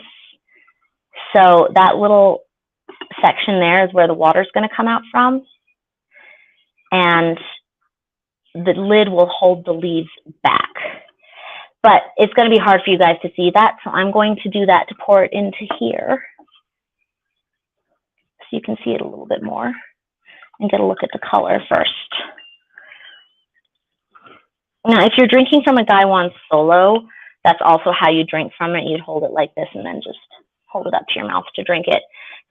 so that little section there is where the water's going to come out from, and the lid will hold the leaves back. But it's going to be hard for you guys to see that, so I'm going to do that to pour it into here, so you can see it a little bit more. and get a look at the color first. Now, if you're drinking from a Gaiwan solo, that's also how you drink from it. You'd hold it like this and then just hold it up to your mouth to drink it.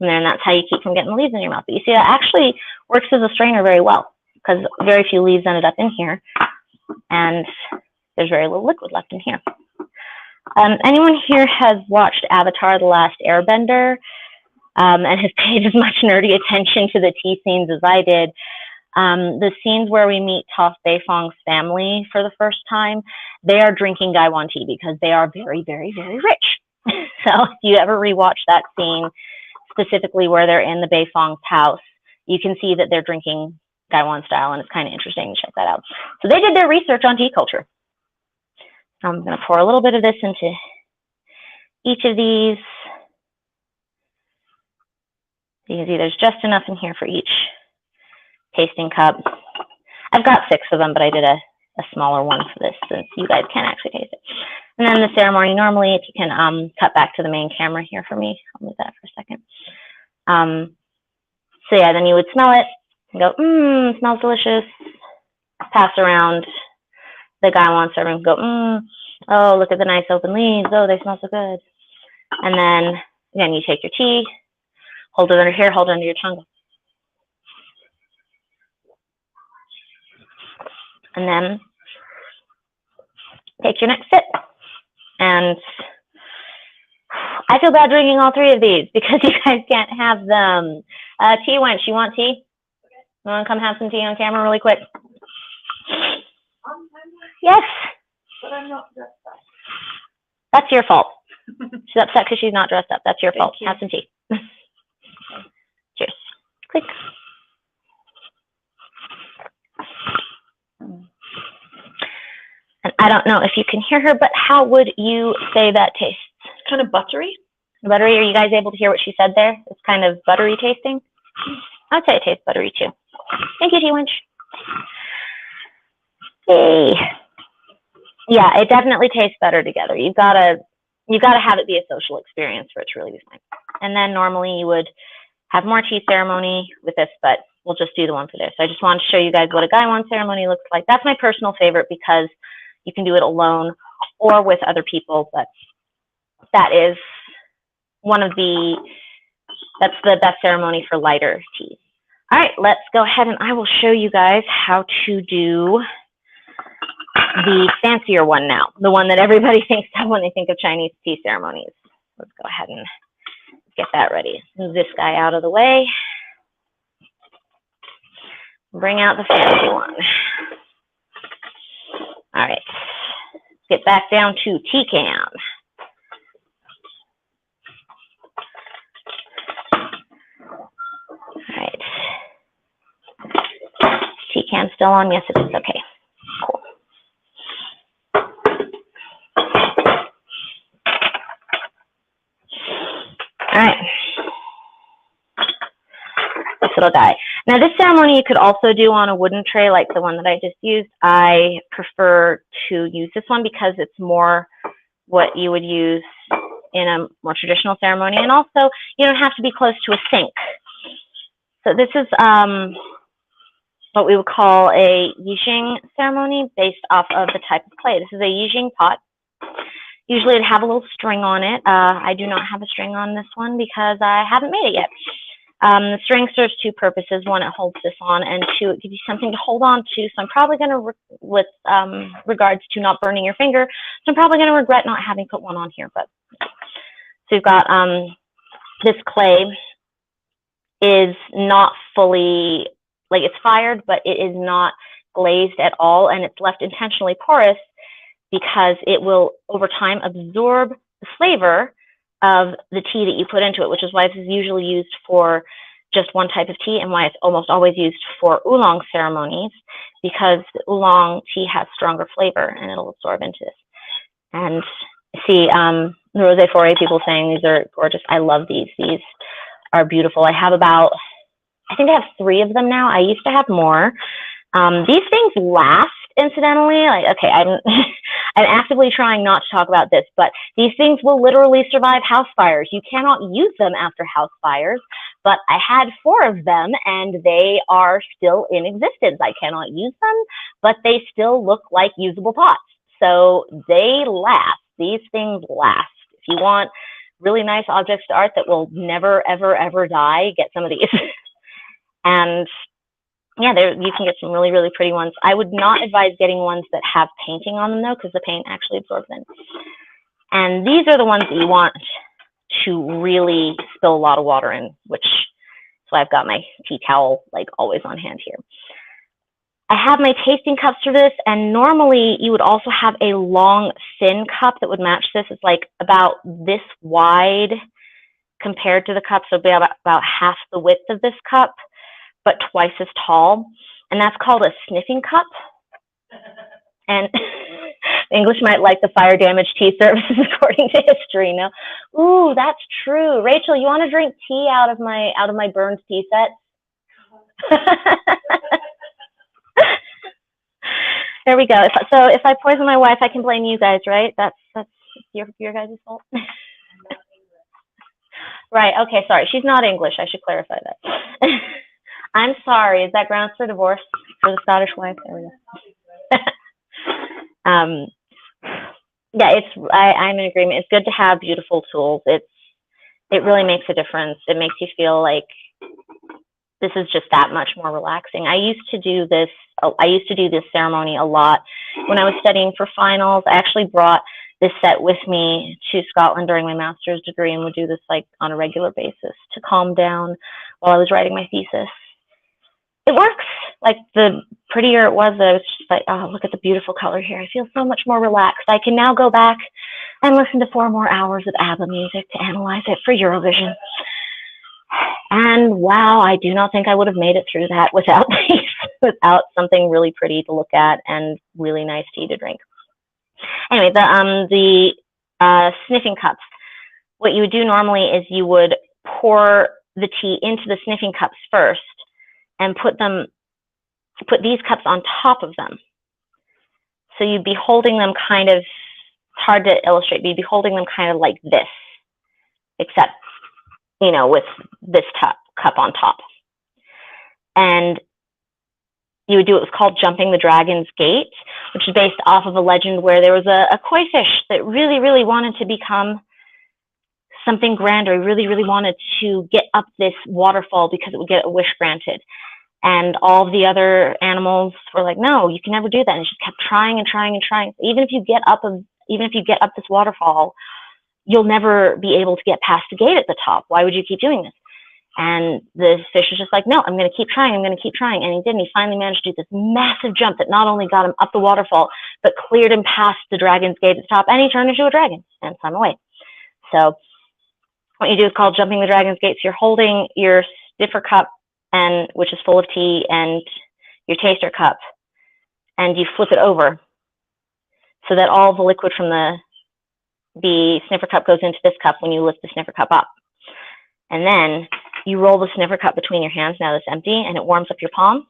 And then that's how you keep from getting the leaves in your mouth. But you see, that actually works as a strainer very well because very few leaves ended up in here. And there's very little liquid left in here. Anyone here has watched Avatar: The Last Airbender and has paid as much nerdy attention to the tea scenes as I did? The scenes where we meet Toph Beifong's family for the first time, they are drinking Gaiwan tea because they are very, very, very rich. So if you ever rewatch that scene, specifically where they're in the Beifong's house, you can see that they're drinking Gaiwan style, and it's kind of interesting to check that out. So they did their research on tea culture. So I'm going to pour a little bit of this into each of these. You can see there's just enough in here for each tasting cup. I've got 6 of them, but I did a smaller one for this since you guys can't actually taste it. And then the ceremony, normally if you can cut back to the main camera here for me, I'll move that for a second. So yeah, then you would smell it and go, smells delicious. Pass around the Gaiwan serving and go, oh, look at the nice open leaves. Oh, they smell so good. And then again, you take your tea, hold it under here, hold it under your tongue. And then take your next sip. And I feel bad drinking all 3 of these because you guys can't have them. Tea wench, you want tea? You want to come have some tea on camera really quick? Yes. But I'm not dressed up. That's your fault. She's upset because she's not dressed up. That's your fault. Have some tea. Cheers. Click. And I don't know if you can hear her, but how would you say that tastes? Kind of buttery. Buttery? Are you guys able to hear what she said there? It's kind of buttery tasting. I'd say it tastes buttery too. Thank you, Tea Winch. Hey. Yeah, it definitely tastes better together. You've got to have it be a social experience for it to really be fine. And then normally you would have more tea ceremony with this, but we'll just do the one for this. So I just wanted to show you guys what a Gaiwan ceremony looks like. That's my personal favorite because you can do it alone or with other people, but that is that's the best ceremony for lighter tea. All right, let's go ahead and I will show you guys how to do the fancier one now, the one that everybody thinks of when they think of Chinese tea ceremonies. Let's go ahead and get that ready. Move this guy out of the way. Bring out the fancy one. All right, get back down to tea can. All right. Tea can still on? Yes, it is. Okay. Cool. All right. This little guy. Now, this ceremony you could also do on a wooden tray like the one that I just used. I prefer to use this one because it's more what you would use in a more traditional ceremony. And also, you don't have to be close to a sink. So this is what we would call a yijing ceremony based off of the type of clay. This is a yijing pot. Usually it'd have a little string on it. I do not have a string on this one because I haven't made it yet. The string serves 2 purposes. 1, it holds this on, and 2, it gives you something to hold on to. So I'm probably going to, with regards to not burning your finger, so I'm probably going to regret not having put one on here. But so you've got this clay is not fully, like it's fired, but it is not glazed at all, and it's left intentionally porous because it will, over time, absorb the flavor of the tea that you put into it, which is why this is usually used for just one type of tea and why it's almost always used for oolong ceremonies, because the oolong tea has stronger flavor and it'll absorb into this. And see, the Rosé Foray people saying these are gorgeous. I love these. These are beautiful. I have about, I think I have 3 of them now. I used to have more. These things last, incidentally. Like, okay, I'm actively trying not to talk about this, but these things will literally survive house fires. You cannot use them after house fires, but I had 4 of them and they are still in existence. I cannot use them, but they still look like usable pots. So they last. These things last. If you want really nice objects to art that will never, ever, ever die, get some of these. And yeah, you can get some really, really pretty ones. I would not advise getting ones that have painting on them though, because the paint actually absorbs in. And these are the ones that you want to really spill a lot of water in, which is why I've got my tea towel like always on hand here. I have my tasting cups for this, and normally you would also have a long, thin cup that would match this. It's like about this wide compared to the cup, so it'd be about half the width of this cup, but twice as tall, and that's called a sniffing cup. And English might like the fire damage tea services according to history. No, ooh, that's true. Rachel, you want to drink tea out of my burned tea set? There we go. So if I poison my wife, I can blame you guys, right? That's your guys' fault. Right. Okay. Sorry, she's not English. I should clarify that. I'm sorry. Is that grounds for divorce for the Scottish wife? There we go. Yeah, I'm in agreement. It's good to have beautiful tools. It really makes a difference. It makes you feel like this is just that much more relaxing. I used to do this ceremony a lot when I was studying for finals. I actually brought this set with me to Scotland during my master's degree and would do this like on a regular basis to calm down while I was writing my thesis. It works. Like, the prettier it was, I was just like, oh, look at the beautiful color here. I feel so much more relaxed. I can now go back and listen to 4 more hours of ABBA music to analyze it for Eurovision. And wow, I do not think I would have made it through that without without something really pretty to look at and really nice tea to drink. Anyway, the sniffing cups. What you would do normally is you would pour the tea into the sniffing cups first and put these cups on top of them. So you'd be holding them kind of, it's hard to illustrate, but you'd be holding them kind of like this, except, you know, with this cup on top. And you would do what was called jumping the dragon's gate, which is based off of a legend where there was a koi fish that really, really wanted to become something grander. He really, really wanted to get up this waterfall because it would get a wish granted. And all of the other animals were like, no, you can never do that. And it just kept trying and trying and trying. Even if you get up this waterfall, you'll never be able to get past the gate at the top. Why would you keep doing this? And the fish was just like, no, I'm going to keep trying. I'm going to keep trying. And he did. And he finally managed to do this massive jump that not only got him up the waterfall, but cleared him past the dragon's gate at the top. And he turned into a dragon and swam away. So what you do is called jumping the dragon's gate. So you're holding your stiffer cup, which is full of tea, and your taster cup, and you flip it over so that all the liquid from the sniffer cup goes into this cup when you lift the sniffer cup up. And then you roll the sniffer cup between your hands, now that's empty, and it warms up your palm.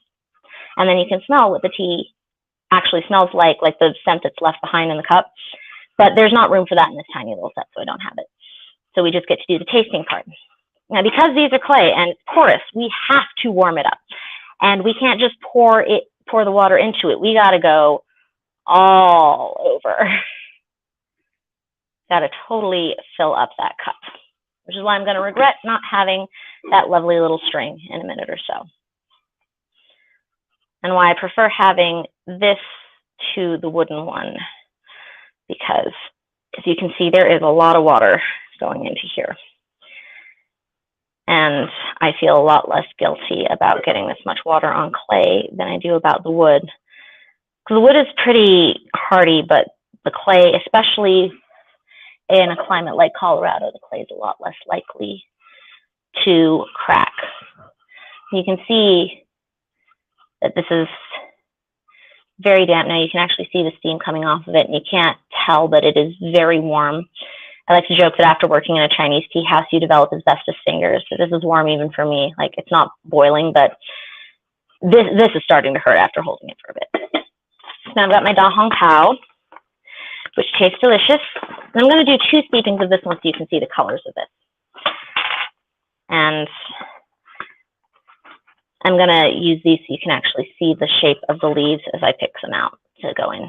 And then you can smell what the tea actually smells like the scent that's left behind in the cup. But there's not room for that in this tiny little set, so I don't have it. So we just get to do the tasting part. Now, because these are clay and it's porous, we have to warm it up. And we can't just pour the water into it. We got to go all over. Got to totally fill up that cup, which is why I'm going to regret not having that lovely little string in a minute or so. And why I prefer having this to the wooden one, because as you can see, there is a lot of water going into here. And I feel a lot less guilty about getting this much water on clay than I do about the wood. Because the wood is pretty hardy, but the clay, especially in a climate like Colorado, the clay is a lot less likely to crack. You can see that this is very damp now. You can actually see the steam coming off of it, and you can't tell that it is very warm. I like to joke that after working in a Chinese tea house, you develop asbestos fingers. So this is warm even for me. Like, it's not boiling, but this is starting to hurt after holding it for a bit. Now I've got my Da Hong Pao, which tastes delicious. And I'm going to do 2 steepings of this one so you can see the colors of this. And I'm going to use these so you can actually see the shape of the leaves as I pick some out to go in.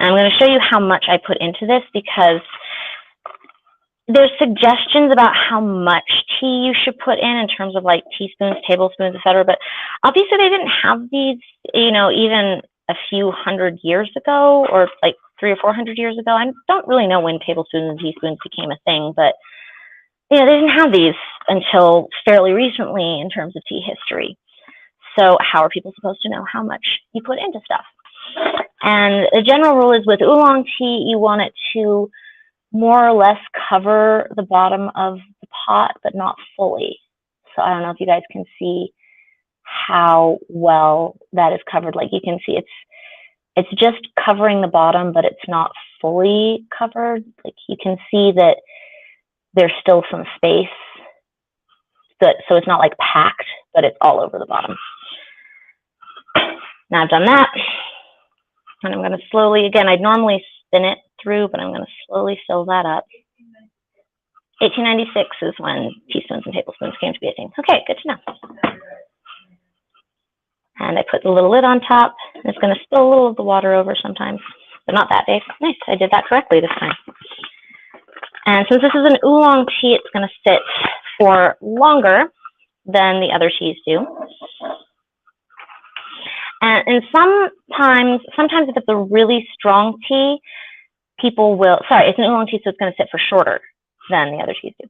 And I'm going to show you how much I put into this because there's suggestions about how much tea you should put in terms of like teaspoons, tablespoons, etc. But obviously they didn't have these, you know, even a few hundred years ago, or like 300 or 400 years ago. I don't really know when tablespoons and teaspoons became a thing, but you know, they didn't have these until fairly recently in terms of tea history. So how are people supposed to know how much you put into stuff? And the general rule is with oolong tea, you want it to more or less cover the bottom of the pot, but not fully. So I don't know if you guys can see how well that is covered. Like you can see it's just covering the bottom, but it's not fully covered. Like you can see that there's still some space. So it's not like packed, but it's all over the bottom. Now I've done that. And I'm going to slowly, again, I'd normally spin it through, but I'm going to slowly fill that up. 1896 is when teaspoons and tablespoons came to be a thing. Okay, good to know. And I put the little lid on top. It's going to spill a little of the water over sometimes, but not that big. Nice, I did that correctly this time. And since this is an oolong tea, it's going to sit for longer than the other teas do. And sometimes if it's a really strong tea, people will, sorry, it's an oolong tea, so it's going to sit for shorter than the other teas do.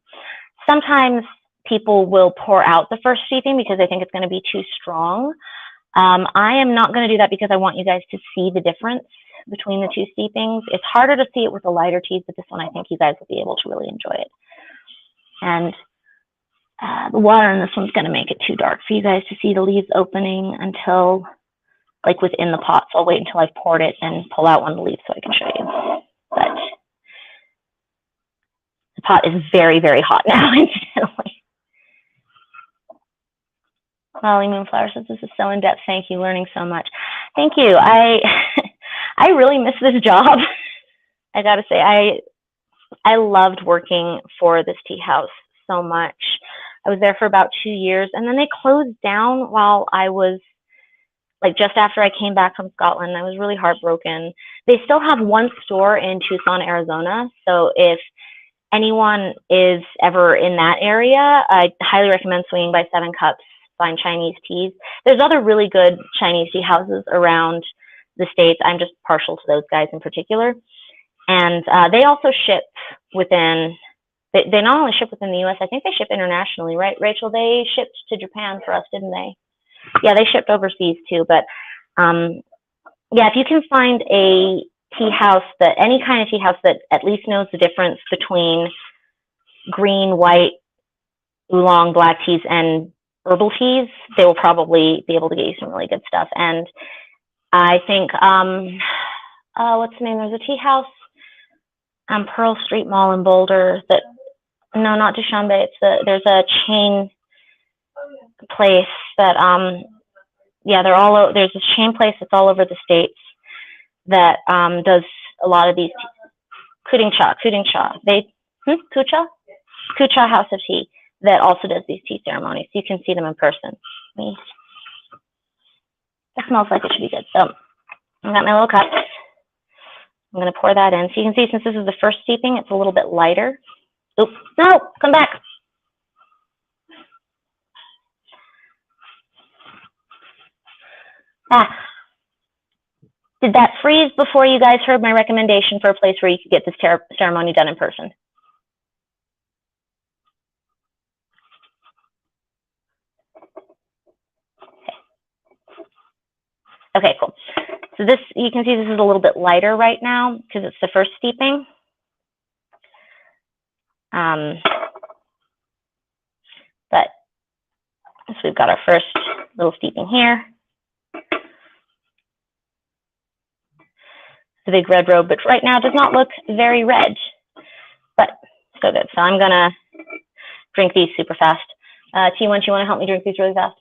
Sometimes people will pour out the first steeping because they think it's going to be too strong. I am not going to do that because I want you guys to see the difference between the two steepings. It's harder to see it with the lighter teas, but this one I think you guys will be able to really enjoy it. And the water in this one's going to make it too dark for you guys to see the leaves opening until like within the pot. So I'll wait until I've poured it and pull out one of the leaves so I can show you. But the pot is very, very hot now, incidentally. Molly Moonflower says, this is so in-depth. Thank you. Learning so much. Thank you. I really miss this job. I got to say, I loved working for this tea house so much. I was there for about 2 years, and then they closed down while I was, like just after I came back from Scotland. I was really heartbroken. They still have one store in Tucson, Arizona. So if anyone is ever in that area, I highly recommend swinging by 7 Cups, find Chinese teas. There's other really good Chinese tea houses around the States. I'm just partial to those guys in particular. And they also ship within, they not only ship within the US, I think they ship internationally, right, Rachel? They shipped to Japan for us, didn't they? Yeah, they shipped overseas too. But yeah, if you can find a tea house that, any kind of tea house that at least knows the difference between green, white, oolong, black teas, and herbal teas, they will probably be able to get you some really good stuff. And I think, what's the name? There's a tea house on Pearl Street Mall in Boulder that, no, not Dushanbe. There's a chain place that, yeah, there's this chain place that's all over the States that does a lot of these Kucha House of Tea that also does these tea ceremonies. You can see them in person. That smells like it should be good. So I got my little cups. I'm going to pour that in. So you can see, since this is the first steeping, it's a little bit lighter. Oops, no, come back. Did that freeze before you guys heard my recommendation for a place where you could get this ceremony done in person? Okay, cool. So this, you can see this is a little bit lighter right now because it's the first steeping. But so we've got our first little steeping here. The big red robe, but right now does not look very red, but so good. So I'm gonna drink these super fast. T1, you want to help me drink these really fast?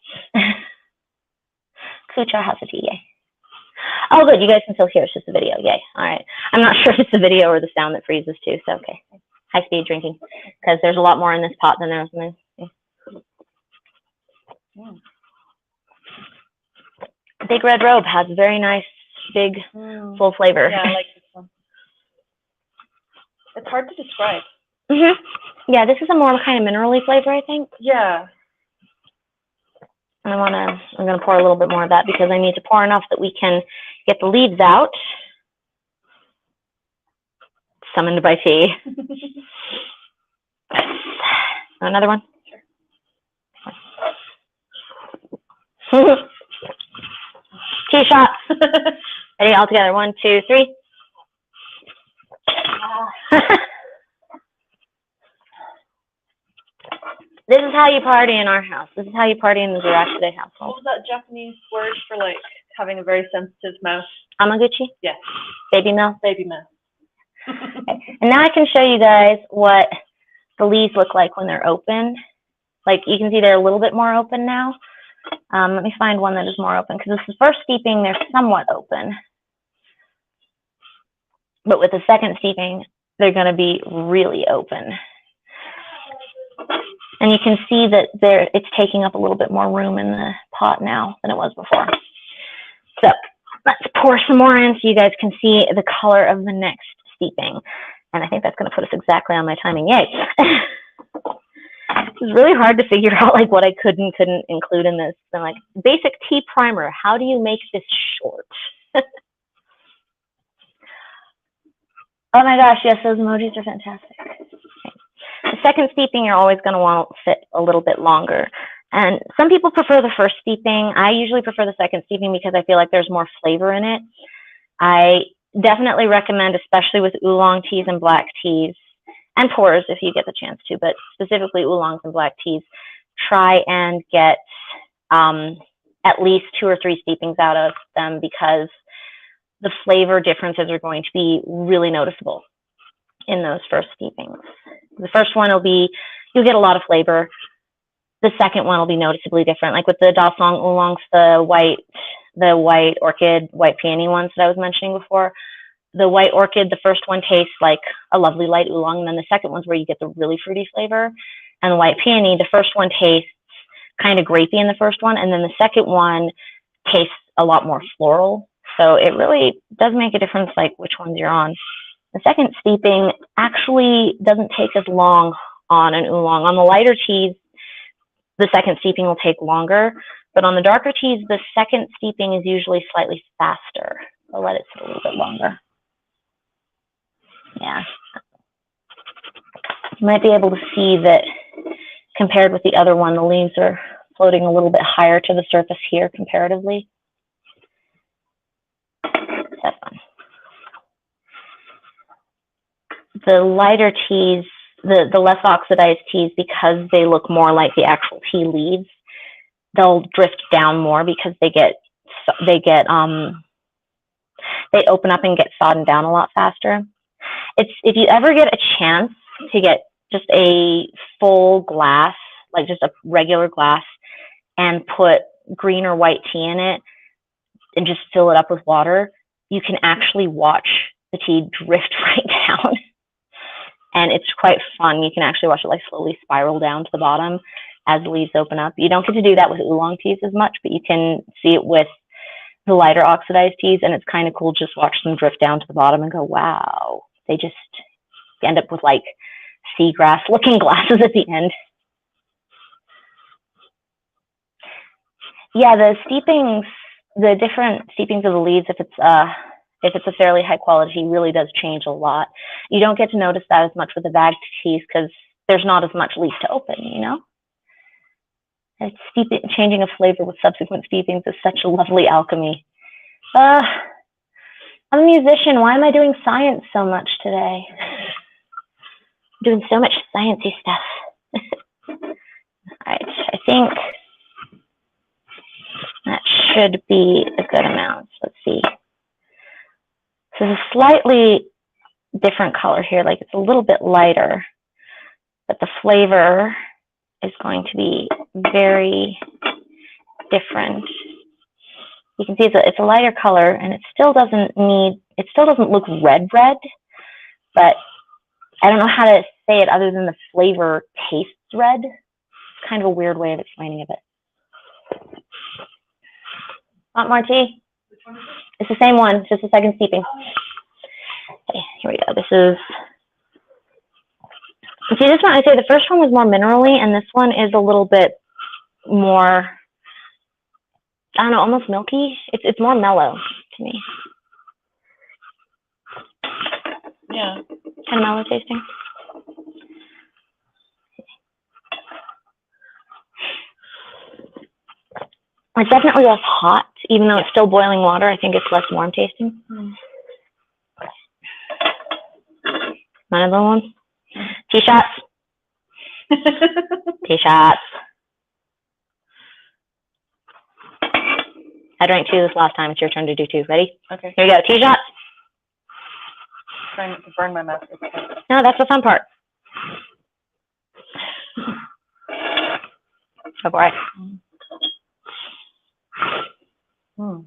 Kucha House of Tea, yay. Oh, good, you guys can still hear, it's just a video, yay. All right, I'm not sure if it's the video or the sound that freezes too, so okay. high-speed drinking, because there's a lot more in this pot than there was in this. Big Red Robe has a very nice, big, full flavor. Yeah, I like this one. It's hard to describe. Yeah, this is a more kind of minerally flavor, I think. Yeah. And I'm gonna pour a little bit more of that because I need to pour enough that we can get the leaves out. Summoned by tea. Another one. Tea shot. Ready, all together. 1, 2, 3. This is how you party in our house. This is how you party in the Zurashide household. What was that Japanese word for like having a very sensitive mouth? Amaguchi? Yes. Baby mouth? Baby mouth. Okay. And now I can show you guys what the leaves look like when they're open. Like you can see they're a little bit more open now. Let me find one that is more open because this is the first steeping, they're somewhat open. But with the second steeping, they're going to be really open. And you can see that it's taking up a little bit more room in the pot now than it was before. So let's pour some more in so you guys can see the color of the next steeping. And I think that's going to put us exactly on my timing. Yay. It was really hard to figure out like what I could and couldn't include in this. And like basic tea primer, how do you make this short? Oh my gosh, yes, those emojis are fantastic. The second steeping, you're always going to want to sit a little bit longer. And some people prefer the first steeping. I usually prefer the second steeping because I feel like there's more flavor in it. I definitely recommend, especially with oolong teas and black teas, and pours if you get the chance to, but specifically oolongs and black teas, try and get at least 2 or 3 steepings out of them because the flavor differences are going to be really noticeable in those first steepings. The first one will be, you'll get a lot of flavor. The second one will be noticeably different. Like with the Dasong oolongs, the white orchid, white peony ones that I was mentioning before. The white orchid, the first one tastes like a lovely light oolong, and then the second one's where you get the really fruity flavor. And the white peony, the first one tastes kind of grapey in the first one, and then the second one tastes a lot more floral. So it really does make a difference like which ones you're on. The second steeping actually doesn't take as long on an oolong. On the lighter teas, the second steeping will take longer, but on the darker teas, the second steeping is usually slightly faster. I'll let it sit a little bit longer. Yeah. You might be able to see that compared with the other one, the leaves are floating a little bit higher to the surface here comparatively. That's fun. The lighter teas, the less oxidized teas, because they look more like the actual tea leaves, they'll drift down more because they open up and get sodden down a lot faster. If you ever get a chance to get just a full glass, like just a regular glass, and put green or white tea in it and just fill it up with water, you can actually watch the tea drift right down. And it's quite fun. You can actually watch it like slowly spiral down to the bottom as the leaves open up. You don't get to do that with oolong teas as much, but you can see it with the lighter oxidized teas, and it's kind of cool just watch them drift down to the bottom and go, wow. They just end up with like seagrass looking glasses at the end. Yeah, the steepings, the different steepings of the leaves, if it's a fairly high quality, really does change a lot. You don't get to notice that as much with the bagged teas because there's not as much leaf to open, you know? And changing of flavor with subsequent steepings is such a lovely alchemy. I'm a musician. Why am I doing science so much today? I'm doing so much sciencey stuff. All right, I think that should be a good amount. Let's see. So it's a slightly different color here, like it's a little bit lighter, but the flavor is going to be very different. You can see it's a lighter color, and it still doesn't look red, but I don't know how to say say it other than the flavor tastes red. It's kind of a weird way of explaining it. Want more tea? It's the same one, just a second steeping. Okay, here we go. This is, see, this one, I'd say the first one was more minerally, and this one is a little bit more, I don't know, almost milky. It's more mellow to me. Yeah. Kind of mellow tasting. It's definitely less hot, even though it's still boiling water. I think it's less warm tasting. Another one. Tea shots. Tea shots. I drank 2 this last time. It's your turn to do 2. Ready? Okay. Here you go. Tea shots. Trying to burn my mouth. No, that's the fun part. Go for it. Mm.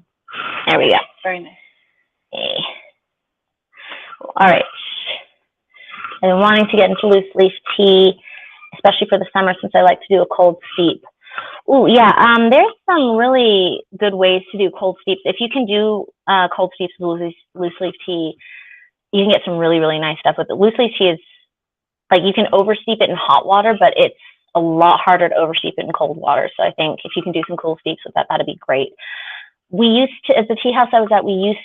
There we go. Very nice. Okay. All right. I've been wanting to get into loose leaf tea, especially for the summer, since I like to do a cold steep. Ooh, yeah. There's some really good ways to do cold steeps. If you can do cold steeps with loose leaf tea, you can get some really, really nice stuff with it. Loose leaf tea is like you can oversteep it in hot water, but it's a lot harder to oversteep it in cold water. So I think if you can do some cool steeps with that, that'd be great. We used to, at the tea house I was at, we used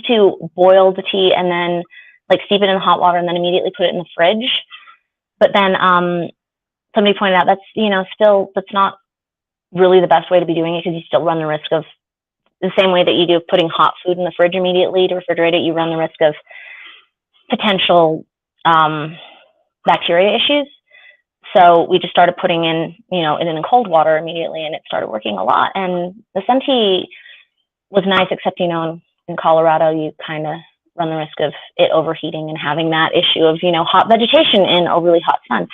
to boil the tea and then like steep it in hot water and then immediately put it in the fridge. But then somebody pointed out that's not really the best way to be doing it, because you still run the risk of, the same way that you do putting hot food in the fridge immediately to refrigerate it, you run the risk of potential bacteria issues. So we just started putting in, it in cold water immediately, and it started working a lot. And the sun tea was nice, except, in Colorado, you kind of run the risk of it overheating and having that issue of, hot vegetation in overly hot sun.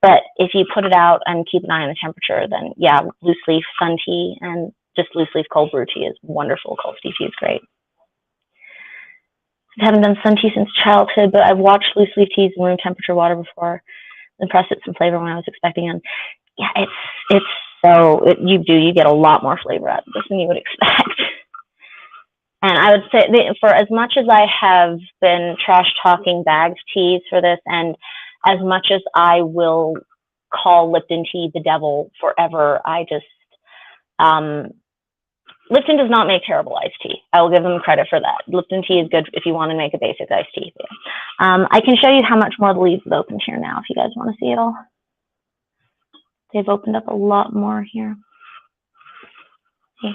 But if you put it out and keep an eye on the temperature, then yeah, loose leaf sun tea and just loose leaf cold brew tea is wonderful. Cold steep tea is great. I haven't done sun tea since childhood, but I've watched loose leaf teas in room temperature water before. Impressed with some flavor when I was expecting them. Yeah, you get a lot more flavor out of this than you would expect. And I would say, for as much as I have been trash talking bagged teas for this, and as much as I will call Lipton tea the devil forever, Lipton does not make terrible iced tea. I will give them credit for that. Lipton tea is good if you want to make a basic iced tea. I can show you how much more the leaves have opened here now if you guys want to see it all. They've opened up a lot more here. Okay.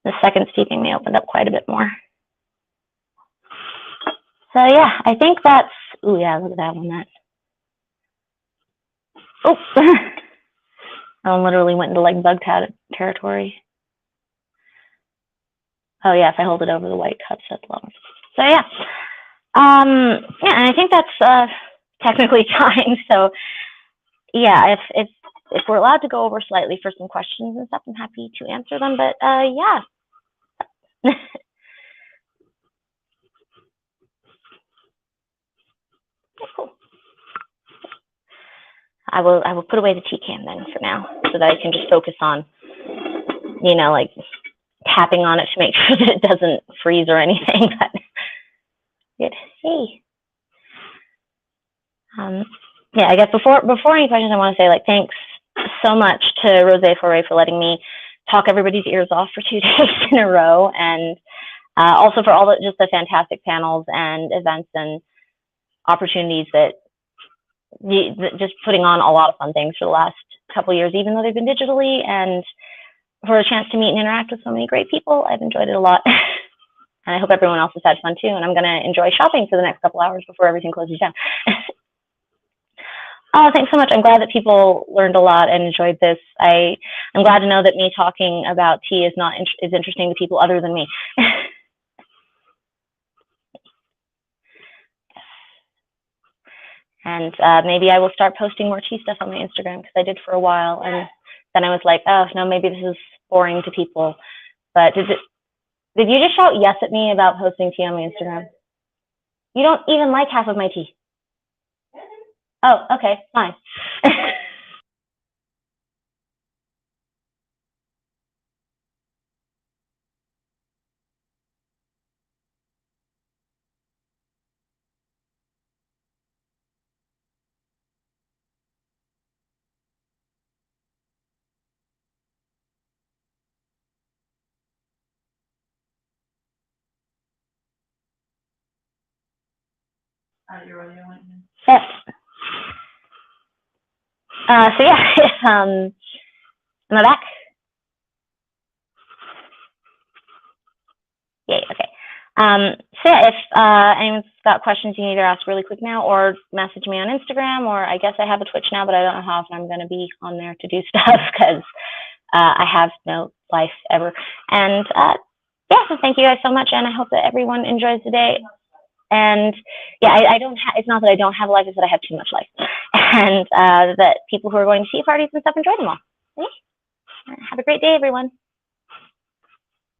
The second steeping, they opened up quite a bit more. So yeah, I think that's, ooh yeah, look at that one. Oh, that one literally went into like bug territory. Oh yeah, if I hold it over the white cups, that's low. So yeah, and I think that's technically time. So yeah, if we're allowed to go over slightly for some questions and stuff, I'm happy to answer them. But yeah. Cool. I will put away the tea can then for now, so that I can just focus on, like tapping on it to make sure that it doesn't freeze or anything. But good. Hey. Yeah, I guess before any questions, I want to say thanks so much to Rosé Foray for letting me talk everybody's ears off for 2 days in a row, and also for all the fantastic panels and events and opportunities that just putting on a lot of fun things for the last couple of years, even though they've been digitally, and for a chance to meet and interact with so many great people. I've enjoyed it a lot. And I hope everyone else has had fun too. And I'm going to enjoy shopping for the next couple hours before everything closes down. Oh, thanks so much. I'm glad that people learned a lot and enjoyed this. I'm glad to know that me talking about tea is interesting to people other than me. And maybe I will start posting more tea stuff on my Instagram, because I did for a while, and then I was like, oh no, maybe this is boring to people. But did you just shout yes at me about posting tea on my Instagram? You don't even like half of my tea. Oh, okay, fine. Yes. So yeah, am I back? Yay, okay. So yeah, if anyone's got questions, you can either ask really quick now or message me on Instagram, or I guess I have a Twitch now, but I don't know how often I'm going to be on there to do stuff because I have no life ever. And yeah, so thank you guys so much, and I hope that everyone enjoys the day. And yeah, I don't. It's not that I don't have a life; it's that I have too much life, and that people who are going to tea parties and stuff enjoy them all. Okay? Have a great day, everyone.